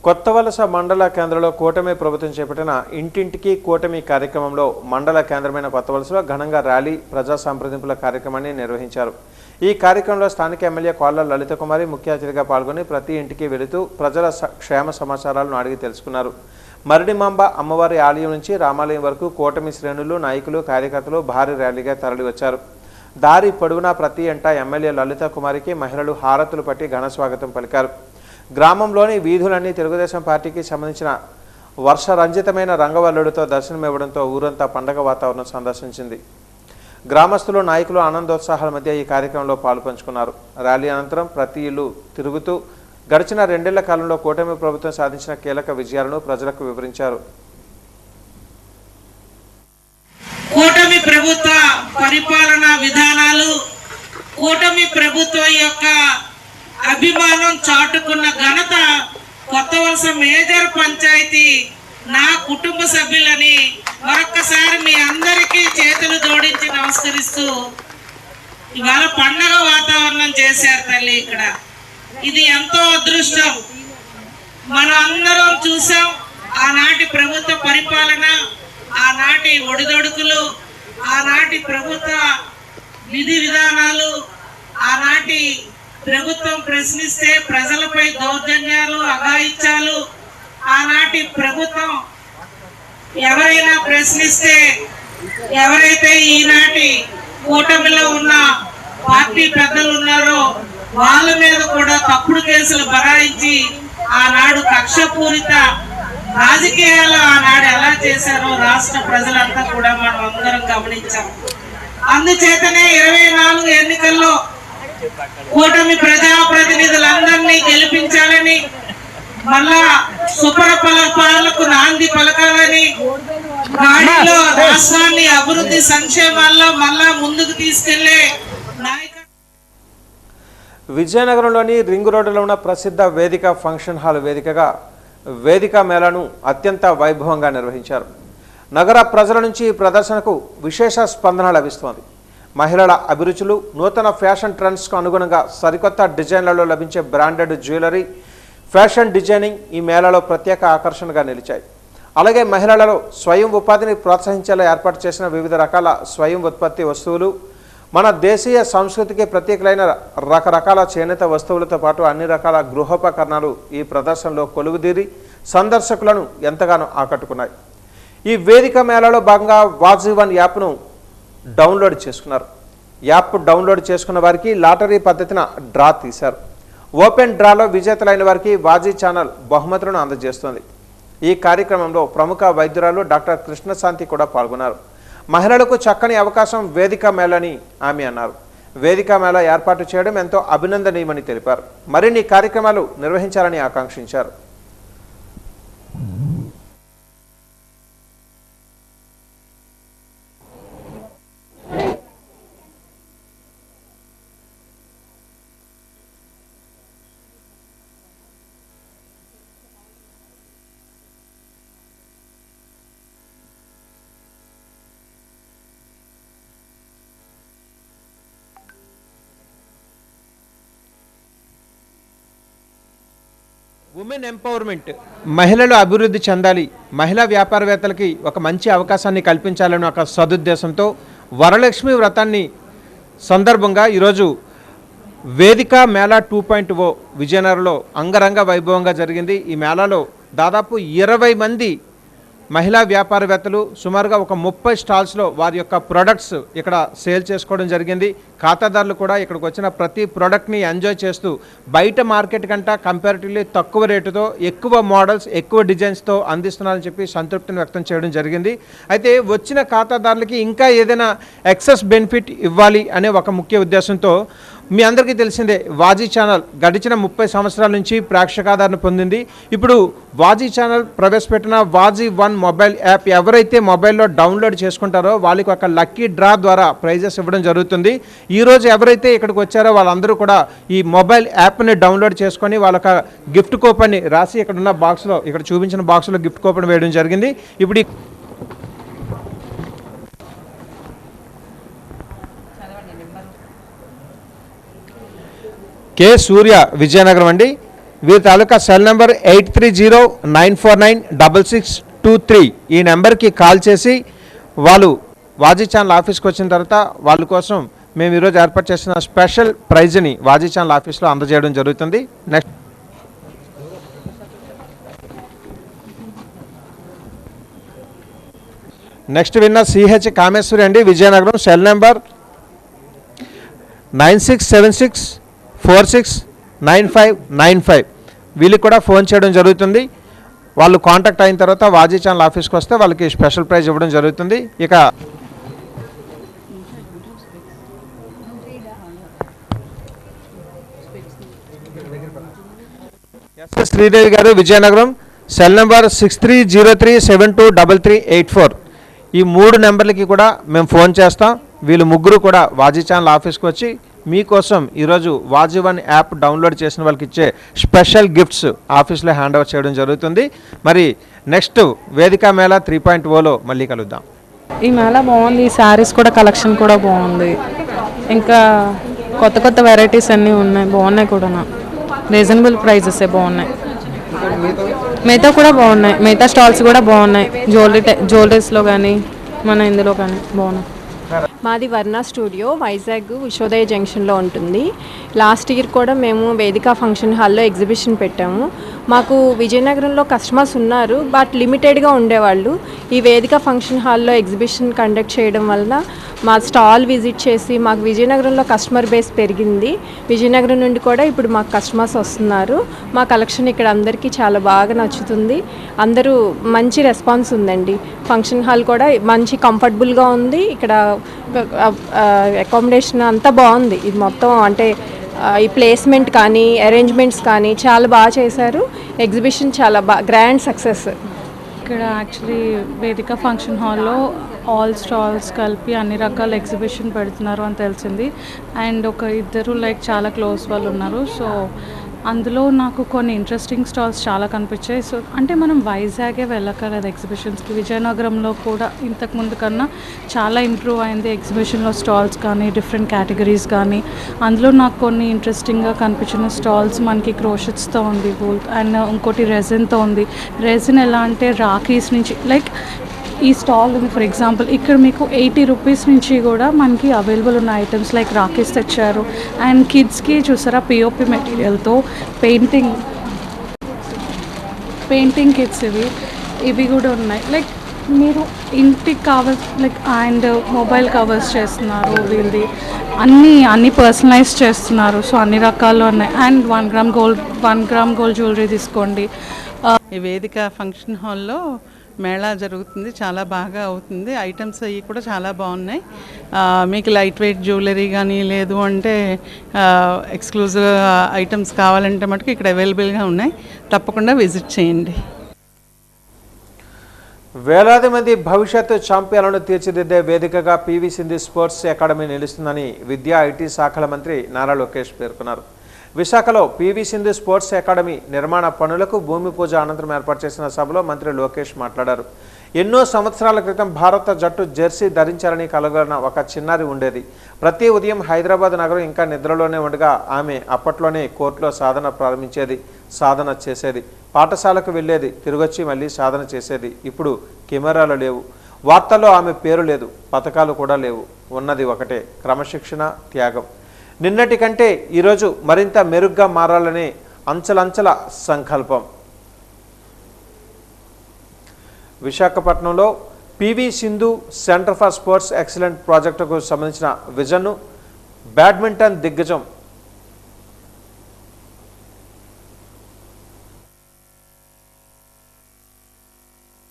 కొత్తవలస మండల కేంద్రంలో కూటమి ప్రభుత్వం చేపట్టిన ఇంటింటికి కూటమి కార్యక్రమంలో మండల కేంద్రమైన కొత్తవలసలో ఘనంగా ర్యాలీ, ప్రజా సంప్రదింపుల కార్యక్రమాన్ని నిర్వహించారు. ఈ కార్యక్రమంలో స్థానిక ఎమ్మెల్యే కోళ్ల లలిత కుమారి ముఖ్య అతిథిగా పాల్గొని ప్రతి ఇంటికి వెళుతూ ప్రజల క్షేమ సమాచారాలను అడిగి తెలుసుకున్నారు. మరిడిమాంబ అమ్మవారి ఆలయం నుంచి రామాలయం వరకు కూటమి శ్రేణులు, నాయకులు, కార్యకర్తలు భారీ ర్యాలీగా తరలివచ్చారు. దారి పొడవునా ప్రతి ఇంట ఎమ్మెల్యే లలిత కుమారికి మహిళలు హారతులు పట్టి ఘన స్వాగతం పలికారు. గ్రామంలోని వీధులన్నీ తెలుగుదేశం పార్టీకి సంబంధించిన వర్షరంజితమైన రంగవల్లుడితో దర్శనమివ్వడంతో ఊరంతా పండగ వాతావరణం సందర్శించింది. గ్రామస్తులు, నాయకులు ఆనందోత్సాహాల మధ్య ఈ కార్యక్రమంలో పాలుపంచుకున్నారు. ర్యాలీ అనంతరం ప్రతి ఇల్లు తిరుగుతూ గడిచిన 2 ఏళ్ల కాలంలో కూటమి ప్రభుత్వం సాధించిన కీలక విజయాలను ప్రజలకు వివరించారు. కూటమి ప్రభుత్వ పరిపాలనా విధానాలు, కూటమి ప్రభుత్వం యొక్క అభిమానం చాటుకున్న ఘనత కొత్తవలస మేజర్ పంచాయతీ నా కుటుంబ సభ్యులని మరొక్కసారి మీ అందరికీ చేతులు జోడించి నమస్కరిస్తూ ఇవాళ పండగ వాతావరణం చేశారు తల్లి. ఇక్కడ ఇది ఎంతో అదృష్టం. మనం అందరం చూసాం ఆనాటి ప్రభుత్వ పరిపాలన, ఆనాటి ఒడిదొడుకులు, ఆనాటి ప్రభుత్వ విధి విధానాలు, ఆనాటి ప్రభుత్వం ప్రశ్నిస్తే ప్రజలపై దౌర్జన్యాలు, అఘాయిత్యాలు, ఆనాటి ప్రభుత్వం ఎవరైనా ప్రశ్నిస్తే ఎవరైతే ఈనాటి కూటమిలో ఉన్న పార్టీ పెద్దలు ఉన్నారో వాళ్ళ మీద కూడా తప్పుడు కేసులు బరాయించి ఆనాడు కక్షపూరిత రాజకీయాలు ఆనాడు ఎలా చేశారో రాష్ట్ర ప్రజలంతా కూడా మనం అందరం గమనించాం. అందుచేతనే 24 ఎన్నికల్లో కూటమి ప్రజాప్రతినిధులందరినీ గెలిపించాలని, మళ్ళా సుపరిపాలనకు నాంది పలకాలని, గాడిలో రాష్ట్రాన్ని అభివృద్ధి సంక్షేమాల్లో మళ్ళా ముందుకు తీసుకెళ్లే నాయక విజయనగరంలోని రింగ్ రోడ్డులో ఉన్న ప్రసిద్ధ వేదిక ఫంక్షన్ హాల్ వేదికగా వేదిక మేళాను అత్యంత వైభవంగా నిర్వహించారు. నగర ప్రజల నుంచి ఈ ప్రదర్శనకు విశేష స్పందన లభిస్తోంది. మహిళల అభిరుచులు, నూతన ఫ్యాషన్ ట్రెండ్స్కు అనుగుణంగా సరికొత్త డిజైన్లలో లభించే బ్రాండెడ్ జ్యువెలరీ, ఫ్యాషన్ డిజైనింగ్ ఈ మేళాలో ప్రత్యేక ఆకర్షణగా నిలిచాయి. అలాగే మహిళలలో స్వయం ఉపాధిని ప్రోత్సహించేలా ఏర్పాటు చేసిన వివిధ రకాల స్వయం ఉత్పత్తి వస్తువులు, మన దేశీయ సంస్కృతికి ప్రత్యేకమైన రకరకాల చేనేత వస్తువులతో పాటు అన్ని రకాల గృహోపకరణాలు ఈ ప్రదర్శనలో కొలువుదీరి సందర్శకులను ఎంతగానో ఆకట్టుకున్నాయి. ఈ వేదిక మేళాలో భాగంగా వాజీ1 యాప్ను డౌన్లోడ్ చేసుకున్నారు. యాప్ డౌన్లోడ్ చేసుకున్న వారికి లాటరీ పద్ధతిన డ్రా తీశారు. ఓపెన్ డ్రాలో విజేతలైన వారికి వాజీ ఛానల్ బహుమతులను అందజేస్తోంది. ఈ కార్యక్రమంలో ప్రముఖ వైద్యురాలు డాక్టర్ కృష్ణశాంతి కూడా పాల్గొన్నారు. మహిళలకు చక్కని అవకాశం వేదిక మేళని ఆమె అన్నారు. వేదిక మేళ ఏర్పాటు చేయడం ఎంతో అభినందనీయమని తెలిపారు. మరిన్ని కార్యక్రమాలు నిర్వహించాలని ఆకాంక్షించారు. ఉమెన్ ఎంపవర్మెంట్, మహిళలు అభివృద్ధి చెందాలి, మహిళా వ్యాపారవేత్తలకి ఒక మంచి అవకాశాన్ని కల్పించాలని ఒక సదుద్దేశంతో వరలక్ష్మి వ్రతాన్ని సందర్భంగా ఈరోజు వేదిక మేళా 2.0 విజయనగరంలో అంగరంగ వైభవంగా జరిగింది. ఈ మేళాలో దాదాపు 20 మంది మహిళా వ్యాపారవేత్తలు సుమారుగా ఒక 30 స్టాల్స్లో వారి యొక్క ప్రొడక్ట్స్ ఇక్కడ సేల్ చేసుకోవడం జరిగింది. ఖాతాదారులు కూడా ఇక్కడికి వచ్చిన ప్రతి ప్రోడక్ట్ని ఎంజాయ్ చేస్తూ బయట మార్కెట్ కంటే కంపారిటివ్లీ తక్కువ రేటుతో ఎక్కువ మోడల్స్, ఎక్కువ డిజైన్స్తో అందిస్తున్నారని చెప్పి సంతృప్తిని వ్యక్తం చేయడం జరిగింది. అయితే వచ్చిన ఖాతాదారులకి ఇంకా ఏదైనా ఎక్సెస్ బెనిఫిట్ ఇవ్వాలి అనే ఒక ముఖ్య ఉద్దేశంతో మీ అందరికీ తెలిసిందే వాజీ ఛానల్ గడిచిన 30 సంవత్సరాల నుంచి ప్రేక్షకాదరణ పొందింది. ఇప్పుడు వాజీ ఛానల్ ప్రవేశపెట్టిన వాజీ1 మొబైల్ యాప్ ఎవరైతే మొబైల్లో డౌన్లోడ్ చేసుకుంటారో వాళ్ళకి ఒక లక్కీ డ్రా ద్వారా ప్రైజెస్ ఇవ్వడం జరుగుతుంది. ఈరోజు ఎవరైతే ఇక్కడికి వచ్చారో వాళ్ళందరూ కూడా ఈ మొబైల్ యాప్ని డౌన్లోడ్ చేసుకొని వాళ్ళక గిఫ్ట్ కూపన్ని రాసి ఇక్కడ ఉన్న బాక్స్లో, ఇక్కడ చూపించిన బాక్స్లో గిఫ్ట్ కూపన్ వేయడం జరిగింది. ఇప్పుడు కే సూర్య విజయనగరం అండి. వీరి తాలూకా సెల్ నెంబర్ 8309496623. ఈ నెంబర్కి కాల్ చేసి వాళ్ళు వాజీ ఛానల్ ఆఫీస్కి వచ్చిన తర్వాత వాళ్ళ కోసం మేము ఈరోజు ఏర్పాటు చేసిన స్పెషల్ ప్రైజ్ని వాజీ ఛానల్ ఆఫీస్లో అందజేయడం జరుగుతుంది. నెక్స్ట్ విన్నర్ సిహెచ్ కామేశ్వరి అండి విజయనగరం. Cell number 9676469595. వీళ్ళకి కూడా ఫోన్ చేయడం జరుగుతుంది. వాళ్ళు కాంటాక్ట్ అయిన తర్వాత వాజీ ఛానల్ ఆఫీస్కి వస్తే వాళ్ళకి స్పెషల్ ప్రైజ్ ఇవ్వడం జరుగుతుంది. ఇక ఎస్ఎస్ శ్రీదేవి గారు విజయనగరం. Cell number 6303723384. ఈ 3 నెంబర్లకి కూడా మేము ఫోన్ చేస్తాం. వీళ్ళు ముగ్గురు కూడా వాజీ ఛానల్ ఆఫీస్కి వచ్చి మీకోసం ఈరోజు వాజీ1 యాప్ డౌన్లోడ్ చేసిన వాళ్ళకి ఇచ్చే స్పెషల్ గిఫ్ట్స్ ఆఫీస్లో హ్యాండ్ ఓవర్ చేయడం జరుగుతుంది. మరి నెక్స్ట్ వేదిక మేళా 3.0లో మళ్ళీ కలుద్దాం. ఈ మేళా బాగుంది. ఈ శారీస్ కూడా కలెక్షన్ కూడా బాగుంది. ఇంకా కొత్త కొత్త వెరైటీస్ అన్నీ ఉన్నాయి, బాగున్నాయి కూడా. రీజనబుల్ ప్రైజెస్ బాగున్నాయి. మిగతా కూడా బాగున్నాయి, మిగతా స్టాల్స్ కూడా బాగున్నాయి. జ్యువెలరీస్లో కానీ మన ఇందులో కానీ బాగున్నాయి. మాది వర్ణ స్టూడియో వైజాగ్ విశ్వోదయ జంక్షన్లో ఉంటుంది. లాస్ట్ ఇయర్ కూడా మేము వేదిక ఫంక్షన్ హాల్లో ఎగ్జిబిషన్ పెట్టాము. మాకు విజయనగరంలో కస్టమర్స్ ఉన్నారు, బట్ లిమిటెడ్గా ఉండేవాళ్ళు. ఈ వేదిక ఫంక్షన్ హాల్లో ఎగ్జిబిషన్ కండక్ట్ చేయడం వలన మా స్టాల్ విజిట్ చేసి మాకు విజయనగరంలో కస్టమర్ బేస్ పెరిగింది. విజయనగరం నుండి కూడా ఇప్పుడు మాకు కస్టమర్స్ వస్తున్నారు. మా కలెక్షన్ ఇక్కడ అందరికీ చాలా బాగా నచ్చుతుంది. అందరూ మంచి రెస్పాన్స్ ఉందండి. ఫంక్షన్ హాల్ కూడా మంచి కంఫర్టబుల్గా ఉంది. ఇక్కడ అకామిడేషన్ అంతా బాగుంది. ఇది మొత్తం అంటే ఈ ప్లేస్మెంట్ కానీ అరేంజ్మెంట్స్ కానీ చాలా బాగా చేశారు. ఎగ్జిబిషన్ చాలా గ్రాండ్ సక్సెస్. ఇక్కడ యాక్చువల్లీ వేదిక ఫంక్షన్ హాల్లో ఆల్ స్టాల్స్ కలిపి అన్ని రకాల ఎగ్జిబిషన్ పెడుతున్నారు అని తెలిసింది. అండ్ ఒక ఇద్దరు లైక్ చాలా క్లోజ్ వాళ్ళు ఉన్నారు. సో అందులో నాకు కొన్ని ఇంట్రెస్టింగ్ స్టాల్స్ చాలా కనిపించాయి. సో అంటే మనం వైజాగే వెళ్ళక్కర్లేదు ఎగ్జిబిషన్స్కి. విజయనగరంలో కూడా ఇంతకుముందు కన్నా చాలా ఇంప్రూవ్ అయింది ఎగ్జిబిషన్లో స్టాల్స్ కానీ డిఫరెంట్ కేటగిరీస్ కానీ. అందులో నాకు కొన్ని ఇంట్రెస్టింగ్గా కనిపించిన స్టాల్స్ మనకి క్రోషెట్స్తో ఉంది అండ్ ఇంకోటి రెజిన్తో ఉంది. రెజిన్ ఎలా అంటే రాఖీస్ నుంచి లైక్ ఈ స్టాల్ ఉంది ఫర్ ఎగ్జాంపుల్ ఇక్కడ మీకు 80 రూపీస్ నుంచి కూడా మనకి అవైలబుల్ ఉన్న ఐటమ్స్ లైక్ రాఖీస్ తెచ్చారు. అండ్ కిడ్స్కి చూసారా పిఓపి మెటీరియల్తో పెయింటింగ్ కిట్స్ ఇవి కూడా ఉన్నాయి. లైక్ మీరు ఇంటికి కావాల్సి లైక్ అండ్ మొబైల్ కవర్స్ చేస్తున్నారు, వీళ్ళది అన్నీ పర్సనలైజ్ చేస్తున్నారు. సో అన్ని రకాలు ఉన్నాయి. అండ్ 1 గ్రామ్ గోల్డ్ జ్యువెలరీ తీసుకోండి. ఈ వేదిక ఫంక్షన్ హాల్లో మేళా జరుగుతుంది, చాలా బాగా అవుతుంది. ఐటమ్స్ అవి కూడా చాలా బాగున్నాయి. మీకు లైట్ వెయిట్ జ్యువెలరీ కానీ లేదు అంటే ఎక్స్క్లూజివ్ ఐటమ్స్ కావాలంటే మటుకు ఇక్కడ అవైలబుల్గా ఉన్నాయి. తప్పకుండా విజిట్ చేయండి. వేలాది మంది భవిష్యత్తు ఛాంపియన్లను తీర్చిదిద్దే వేదికగా పివి సింధు స్పోర్ట్స్ అకాడమీ నిలుస్తుందని విద్యా ఐటీ శాఖల మంత్రి నారా లోకేష్ పేర్కొన్నారు. విశాఖలో పివి సింధు స్పోర్ట్స్ అకాడమీ నిర్మాణ పనులకు భూమి పూజ అనంతరం ఏర్పాటు చేసిన సభలో మంత్రి లోకేష్ మాట్లాడారు. ఎన్నో సంవత్సరాల క్రితం భారత జట్టు జెర్సీ ధరించాలని కలగొన్న ఒక చిన్నారి ఉండేది. ప్రతి ఉదయం హైదరాబాద్ నగరం ఇంకా నిద్రలోనే ఉండగా ఆమె అప్పట్లోనే కోర్టులో సాధన చేసేది, పాఠశాలకు వెళ్ళేది, తిరిగొచ్చి మళ్ళీ సాధన చేసేది. ఇప్పుడు కెమెరాలు లేవు, వార్తల్లో ఆమె పేరు లేదు, పథకాలు కూడా లేవు. ఉన్నది ఒకటే క్రమశిక్షణ, త్యాగం. నిన్నటి కంటే ఈరోజు మరింత మెరుగ్గా మారాలనే అంచెలంచెల సంకల్పం. విశాఖపట్నంలో PV Sindhu centre for sports excellent ప్రాజెక్టుకు సంబంధించిన విజన్ను బ్యాడ్మింటన్ దిగ్గజం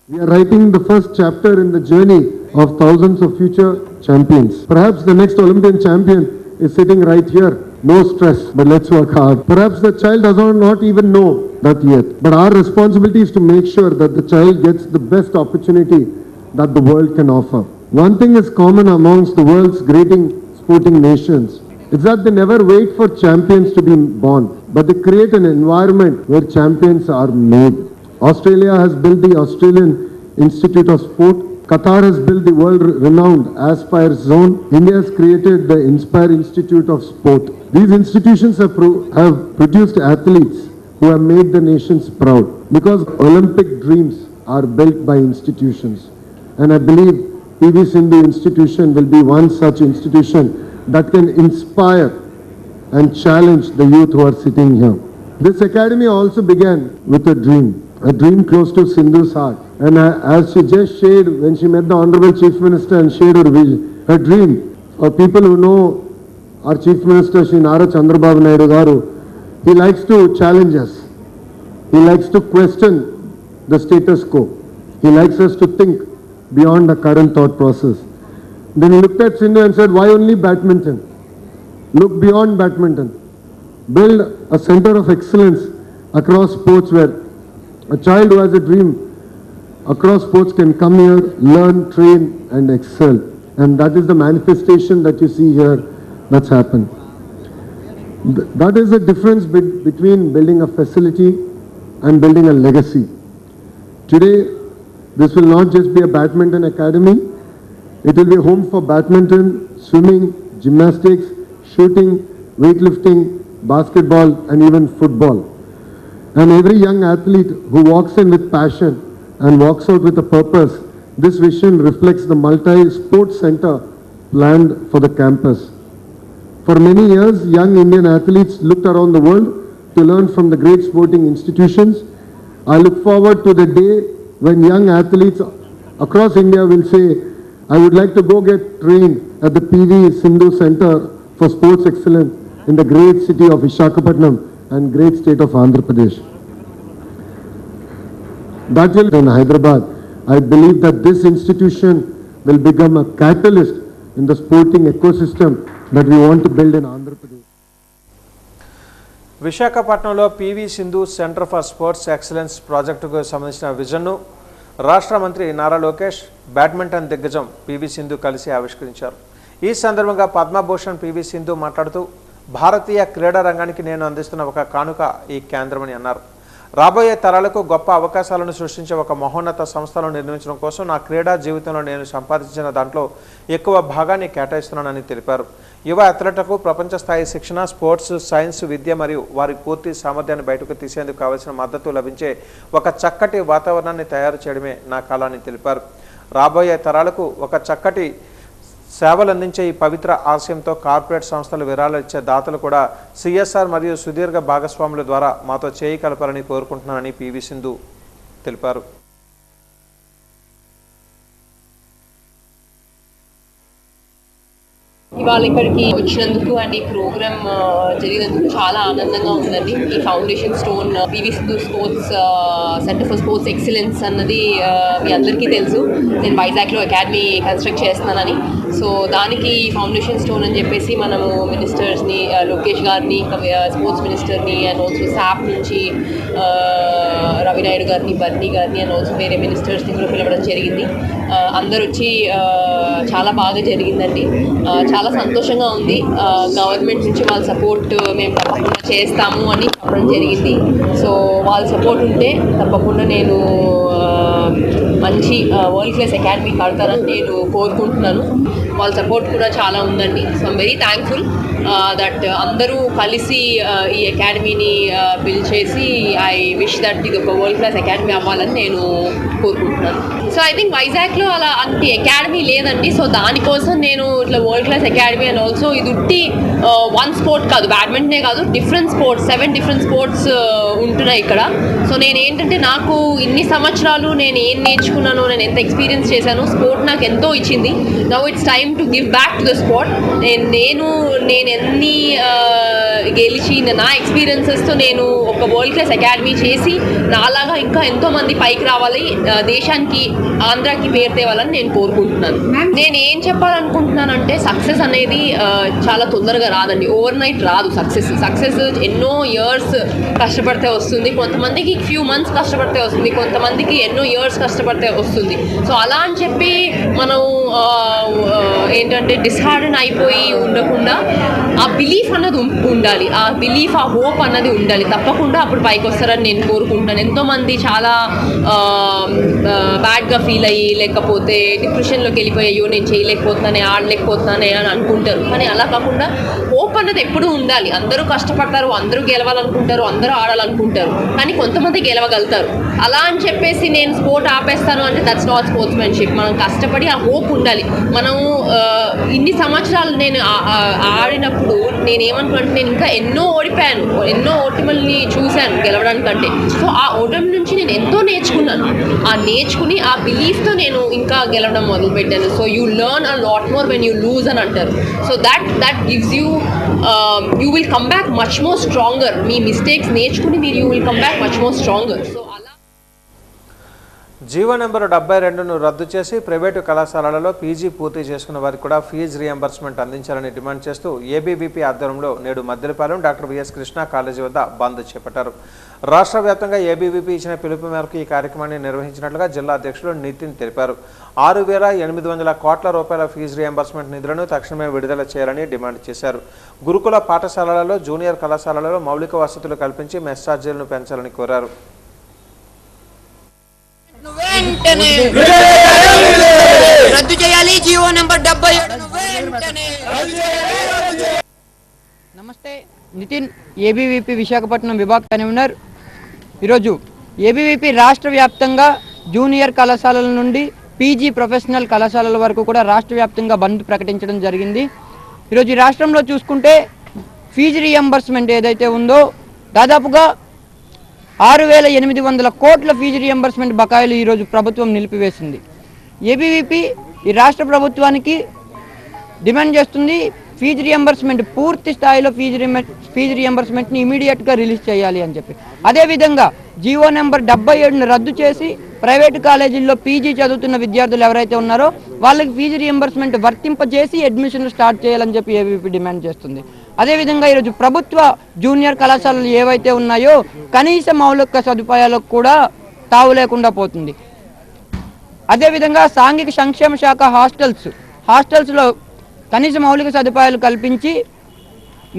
We are writing the first chapter in the journey of thousands of future champions. Perhaps the next Olympian champion is sitting right here. No stress, but let's work hard. Perhaps the child does not even know that yet. But our responsibility is to make sure that the child gets the best opportunity that the world can offer. One thing is common amongst the world's great sporting nations. It's that they never wait for champions to be born, but they create an environment where champions are made. Australia has built the Australian Institute of Sport. Qatar has built the world-renowned Aspire Zone. India has created the Inspire Institute of Sport. These institutions have produced athletes who have made the nations proud, because Olympic dreams are built by institutions. And I believe PV Sindhu Institution will be one such institution that can inspire and challenge the youth who are sitting here. This academy also began with a dream close to Sindhu's heart. And as she just shared when she met the Honorable Chief Minister and shared her dream, for people who know our Chief Minister, Shri Nara Chandrababu Naidu Garu, he likes to challenge us. He likes to question the status quo. He likes us to think beyond the current thought process. Then he looked at Sindhu and said, why only badminton? Look beyond badminton. Build a center of excellence across sports where a child who has a dream across sports can come here, learn, train and excel. And that is the manifestation that you see here that's happened. That is the difference between building a facility and building a legacy. Today, this will not just be a badminton academy. It will be a home for badminton, swimming, gymnastics, shooting, weightlifting, basketball and even football. And every young athlete who walks in with passion and walks out with a purpose, this vision reflects the multi-sports center planned for the campus. For many years, young Indian athletes looked around the world to learn from the great sporting institutions. I look forward to the day when young athletes across India will say, I would like to go get trained at the PV Sindhu Center for Sports Excellence in the great city of Visakhapatnam and great state of Andhra Pradesh. That will in Hyderabad. I believe that this institution will become a catalyst in the sporting ecosystem that we want to build in Andhra Pradesh. విశాఖపట్నంలో PV Sindhu centre for sports excellence ప్రాజెక్టుకు సంబంధించిన విజన్ను రాష్ట్ర మంత్రి Nara Lokesh badminton దిగ్గజం PV Sindhu కలిసి ఆవిష్కరించారు. ఈ సందర్భంగా పద్మభూషణ్ పివి సింధు మాట్లాడుతూ భారతీయ క్రీడా రంగానికి నేను అందిస్తున్న ఒక కానుక ఈ కేంద్రమని అన్నారు. రాబోయే తరాలకు గొప్ప అవకాశాలను సృష్టించే ఒక మహోన్నత సంస్థలను నిర్మించడం కోసం నా క్రీడా జీవితంలో నేను సంపాదించిన దాంట్లో ఎక్కువ భాగాన్ని కేటాయిస్తున్నానని తెలిపారు. యువ అథ్లెట్లకు ప్రపంచ స్థాయి శిక్షణ, స్పోర్ట్స్ సైన్స్, విద్య మరియు వారి పూర్తి సామర్థ్యాన్ని బయటకు తీసేందుకు కావలసిన మద్దతు లభించే ఒక చక్కటి వాతావరణాన్ని తయారు చేయడమే నా కల అని తెలిపారు. రాబోయే తరాలకు ఒక చక్కటి సేవలు అందించే ఈ పవిత్ర ఆశయంతో కార్పొరేట్ సంస్థలు విరాళాలు ఇచ్చే దాతలు కూడా సిఎస్ఆర్ మరియు సుదీర్ఘ భాగస్వాముల ద్వారా మాతో చేయి కలపాలని కోరుకుంటున్నానని పివి సింధు తెలిపారు. ఇవాళ ఇక్కడికి వచ్చినందుకు అండ్ ఈ ప్రోగ్రామ్ జరిగినందుకు చాలా ఆనందంగా ఉందండి. ఈ foundation stone PV Sindhu sports centre for sports excellence అన్నది మీ అందరికీ తెలుసు. నేను వైజాగ్లో అకాడమీ కన్స్ట్రక్ట్ చేస్తున్నానని, సో దానికి ఫౌండేషన్ స్టోన్ అని చెప్పేసి మనము మినిస్టర్స్ని, లోకేష్ గారిని, స్పోర్ట్స్ మినిస్టర్ని అండ్ ఆల్సో శాప్ నుంచి రవి నాయుడు గారిని, బర్నీ గారిని అండ్ ఆల్సో వేరే మినిస్టర్స్ని కూడా పిలవడం జరిగింది. అందరు వచ్చి చాలా బాగా జరిగిందండి. చాలా సంతోషంగా ఉంది. గవర్నమెంట్ నుంచి వాళ్ళ సపోర్ట్ మేము తప్పకుండా చేస్తాము అని చెప్పడం జరిగింది. సో వాళ్ళ సపోర్ట్ ఉంటే తప్పకుండా నేను మంచి వరల్డ్ క్లాస్ అకాడమీ కడతారని నేను కోరుకుంటున్నాను. వాళ్ళ సపోర్ట్ కూడా చాలా ఉందండి. So I'm very thankful that అందరూ కలిసి ఈ అకాడమీని బిల్డ్ చేసి ఐ విష్ దట్ ఇది ఒక వరల్డ్ క్లాస్ అకాడమీ అవ్వాలని నేను కోరుకుంటున్నాను. సో ఐ థింక్ వైజాగ్లో అలా అంత అకాడమీ లేదండి. సో దానికోసం నేను ఇట్లా world class academy and also ఇది ఉట్టి వన్ స్పోర్ట్ కాదు, బ్యాడ్మింటనే కాదు, డిఫరెంట్ స్పోర్ట్స్ 7 డిఫరెంట్ స్పోర్ట్స్ ఉంటున్నాయి ఇక్కడ. సో నేను ఏంటంటే నాకు ఇన్ని సంవత్సరాలు నేను ఏం నేర్చుకున్నాను, నేను ఎంత ఎక్స్పీరియన్స్ చేశాను, స్పోర్ట్ నాకు ఎంతో ఇచ్చింది. Now it's time to give back to the sport. నేను ఎన్ని గెలిచి నా ఎక్స్పీరియన్సెస్తో నేను ఒక వరల్డ్ క్లాస్ అకాడమీ చేసి నాలాగా ఇంకా ఎంతోమంది పైకి రావాలి, దేశానికి, ఆంధ్రాకి పేరు తేవాలని నేను కోరుకుంటున్నాను. నేను ఏం చెప్పాలనుకుంటున్నానంటే సక్సెస్ అనేది చాలా తొందరగా రాదండి, ఓవర్ నైట్ రాదు. సక్సెస్ ఎన్నో ఇయర్స్ కష్టపడితే వస్తుంది, కొంతమందికి ఫ్యూ మంత్స్ కష్టపడితే వస్తుంది, కొంతమందికి ఎన్నో ఇయర్స్ కష్టపడితే వస్తుంది. సో అలా అని చెప్పి మనం ఏంటంటే డిస్హార్డన్ అయిపోయి ఉండకుండా ఆ బిలీఫ్ అన్నది ఉండాలి, ఆ బిలీఫ్, ఆ హోప్ అన్నది ఉండాలి. తప్పకుండా అప్పుడు పైకి వస్తారని నేను కోరుకుంటున్నాను. ఎంతోమంది చాలా బ్యాడ్గా ఫీల్ అయ్యి లేకపోతే డిప్రెషన్లోకి వెళ్ళిపోయి అయ్యో నేను చేయలేకపోతున్నానే, ఆడలేకపోతున్నానే అని అనుకుంటారు. కానీ అలా కాకుండా హోప్ అన్నది ఎప్పుడూ ఉండాలి. అందరూ కష్టపడతారు, అందరూ గెలవాలనుకుంటారు, అందరూ ఆడాలనుకుంటారు, కానీ కొంతమంది గెలవగలుగుతారు. అలా అని చెప్పేసి నేను స్పోర్ట్ ఆపేస్తాను అంటే దట్స్ నాట్ స్పోర్ట్స్మెన్షిప్. మనం కష్టపడి ఆ హోప్ ఉండాలి. మనం ఇన్ని సంవత్సరాలు నేను ఆడినప్పుడు నేనేమనుకుంటే నేను ఇంకా ఎన్నో ఓడిపోయాను, ఎన్నో ఓటమిల్ని చూశాను గెలవడానికంటే. సో ఆ ఓటమి నుంచి నేను ఎంతో నేర్చుకున్నాను. ఆ నేర్చుకుని ఆ బిలీఫ్తో నేను ఇంకా గెలవడం మొదలుపెట్టాను. So you learn a lot more when you lose అని అంటారు. So that gives you will come back much more stronger. మీ మిస్టేక్స్ నేర్చుకుని మీరు you will come back much more stronger. So GO number 72ను రద్దు చేసి ప్రైవేటు కళాశాలలలో PG పూర్తి చేసుకున్న వారికి కూడా ఫీజు రియంబర్స్మెంట్ అందించాలని డిమాండ్ చేస్తూ ఏబీవీపీ ఆధ్వర్యంలో నేడు Maddelapalem doctor VS Krishna college వద్ద బంద్ చేపట్టారు. రాష్ట్ర వ్యాప్తంగా ఏబీవీపీ ఇచ్చిన పిలుపు మేరకు ఈ కార్యక్రమాన్ని నిర్వహించినట్లుగా జిల్లా అధ్యక్షులు నితిన్ తెలిపారు. 6,800 కోట్ల రూపాయల ఫీజు రియంబర్స్మెంట్ నిధులను తక్షణమే విడుదల చేయాలని డిమాండ్ చేశారు. గురుకుల పాఠశాలలలో, జూనియర్ కళాశాలలలో మౌలిక వసతులు కల్పించి మెస్ ఛార్జీలను పెంచాలని కోరారు. రద్దు చేయాలి జీవో నంబర్ 77. నమస్తే, నితిన్, ఏబీవీపీ విశాఖపట్నం విభాగ కన్వీనర్. ఈరోజు ఏబీవీపీ రాష్ట్ర వ్యాప్తంగా జూనియర్ కళాశాలల నుండి పీజీ ప్రొఫెషనల్ కళాశాలల వరకు కూడా రాష్ట్ర వ్యాప్తంగా బంద్ ప్రకటించడం జరిగింది. ఈరోజు ఈ రాష్ట్రంలో చూసుకుంటే ఫీజు రియంబర్స్మెంట్ ఏదైతే ఉందో దాదాపుగా 6,800 కోట్ల ఫీజు రియంబర్స్మెంట్ బకాయిలు ఈరోజు ప్రభుత్వం నిలిపివేసింది. ఏబీవీపీ ఈ రాష్ట్ర ప్రభుత్వానికి డిమాండ్ చేస్తుంది ఫీజు రియంబర్స్మెంట్, పూర్తి స్థాయిలో ఫీజు రియంబర్స్మెంట్ని ఇమీడియట్గా రిలీజ్ చేయాలి అని చెప్పి. అదేవిధంగా జీవో నెంబర్ 77ను రద్దు చేసి ప్రైవేటు కాలేజీల్లో పీజీ చదువుతున్న విద్యార్థులు ఎవరైతే ఉన్నారో వాళ్ళకి ఫీజు రియంబర్స్మెంట్ వర్తింపజేసి అడ్మిషన్లు స్టార్ట్ చేయాలని చెప్పి ఏబీవీపీ డిమాండ్ చేస్తుంది. అదేవిధంగా ఈరోజు ప్రభుత్వ జూనియర్ కళాశాలలు ఏవైతే ఉన్నాయో కనీస మౌలిక సదుపాయాలకు కూడా తావు లేకుండా పోతుంది. అదేవిధంగా సాంఘిక సంక్షేమ శాఖ హాస్టల్స్లో కనీస మౌలిక సదుపాయాలు కల్పించి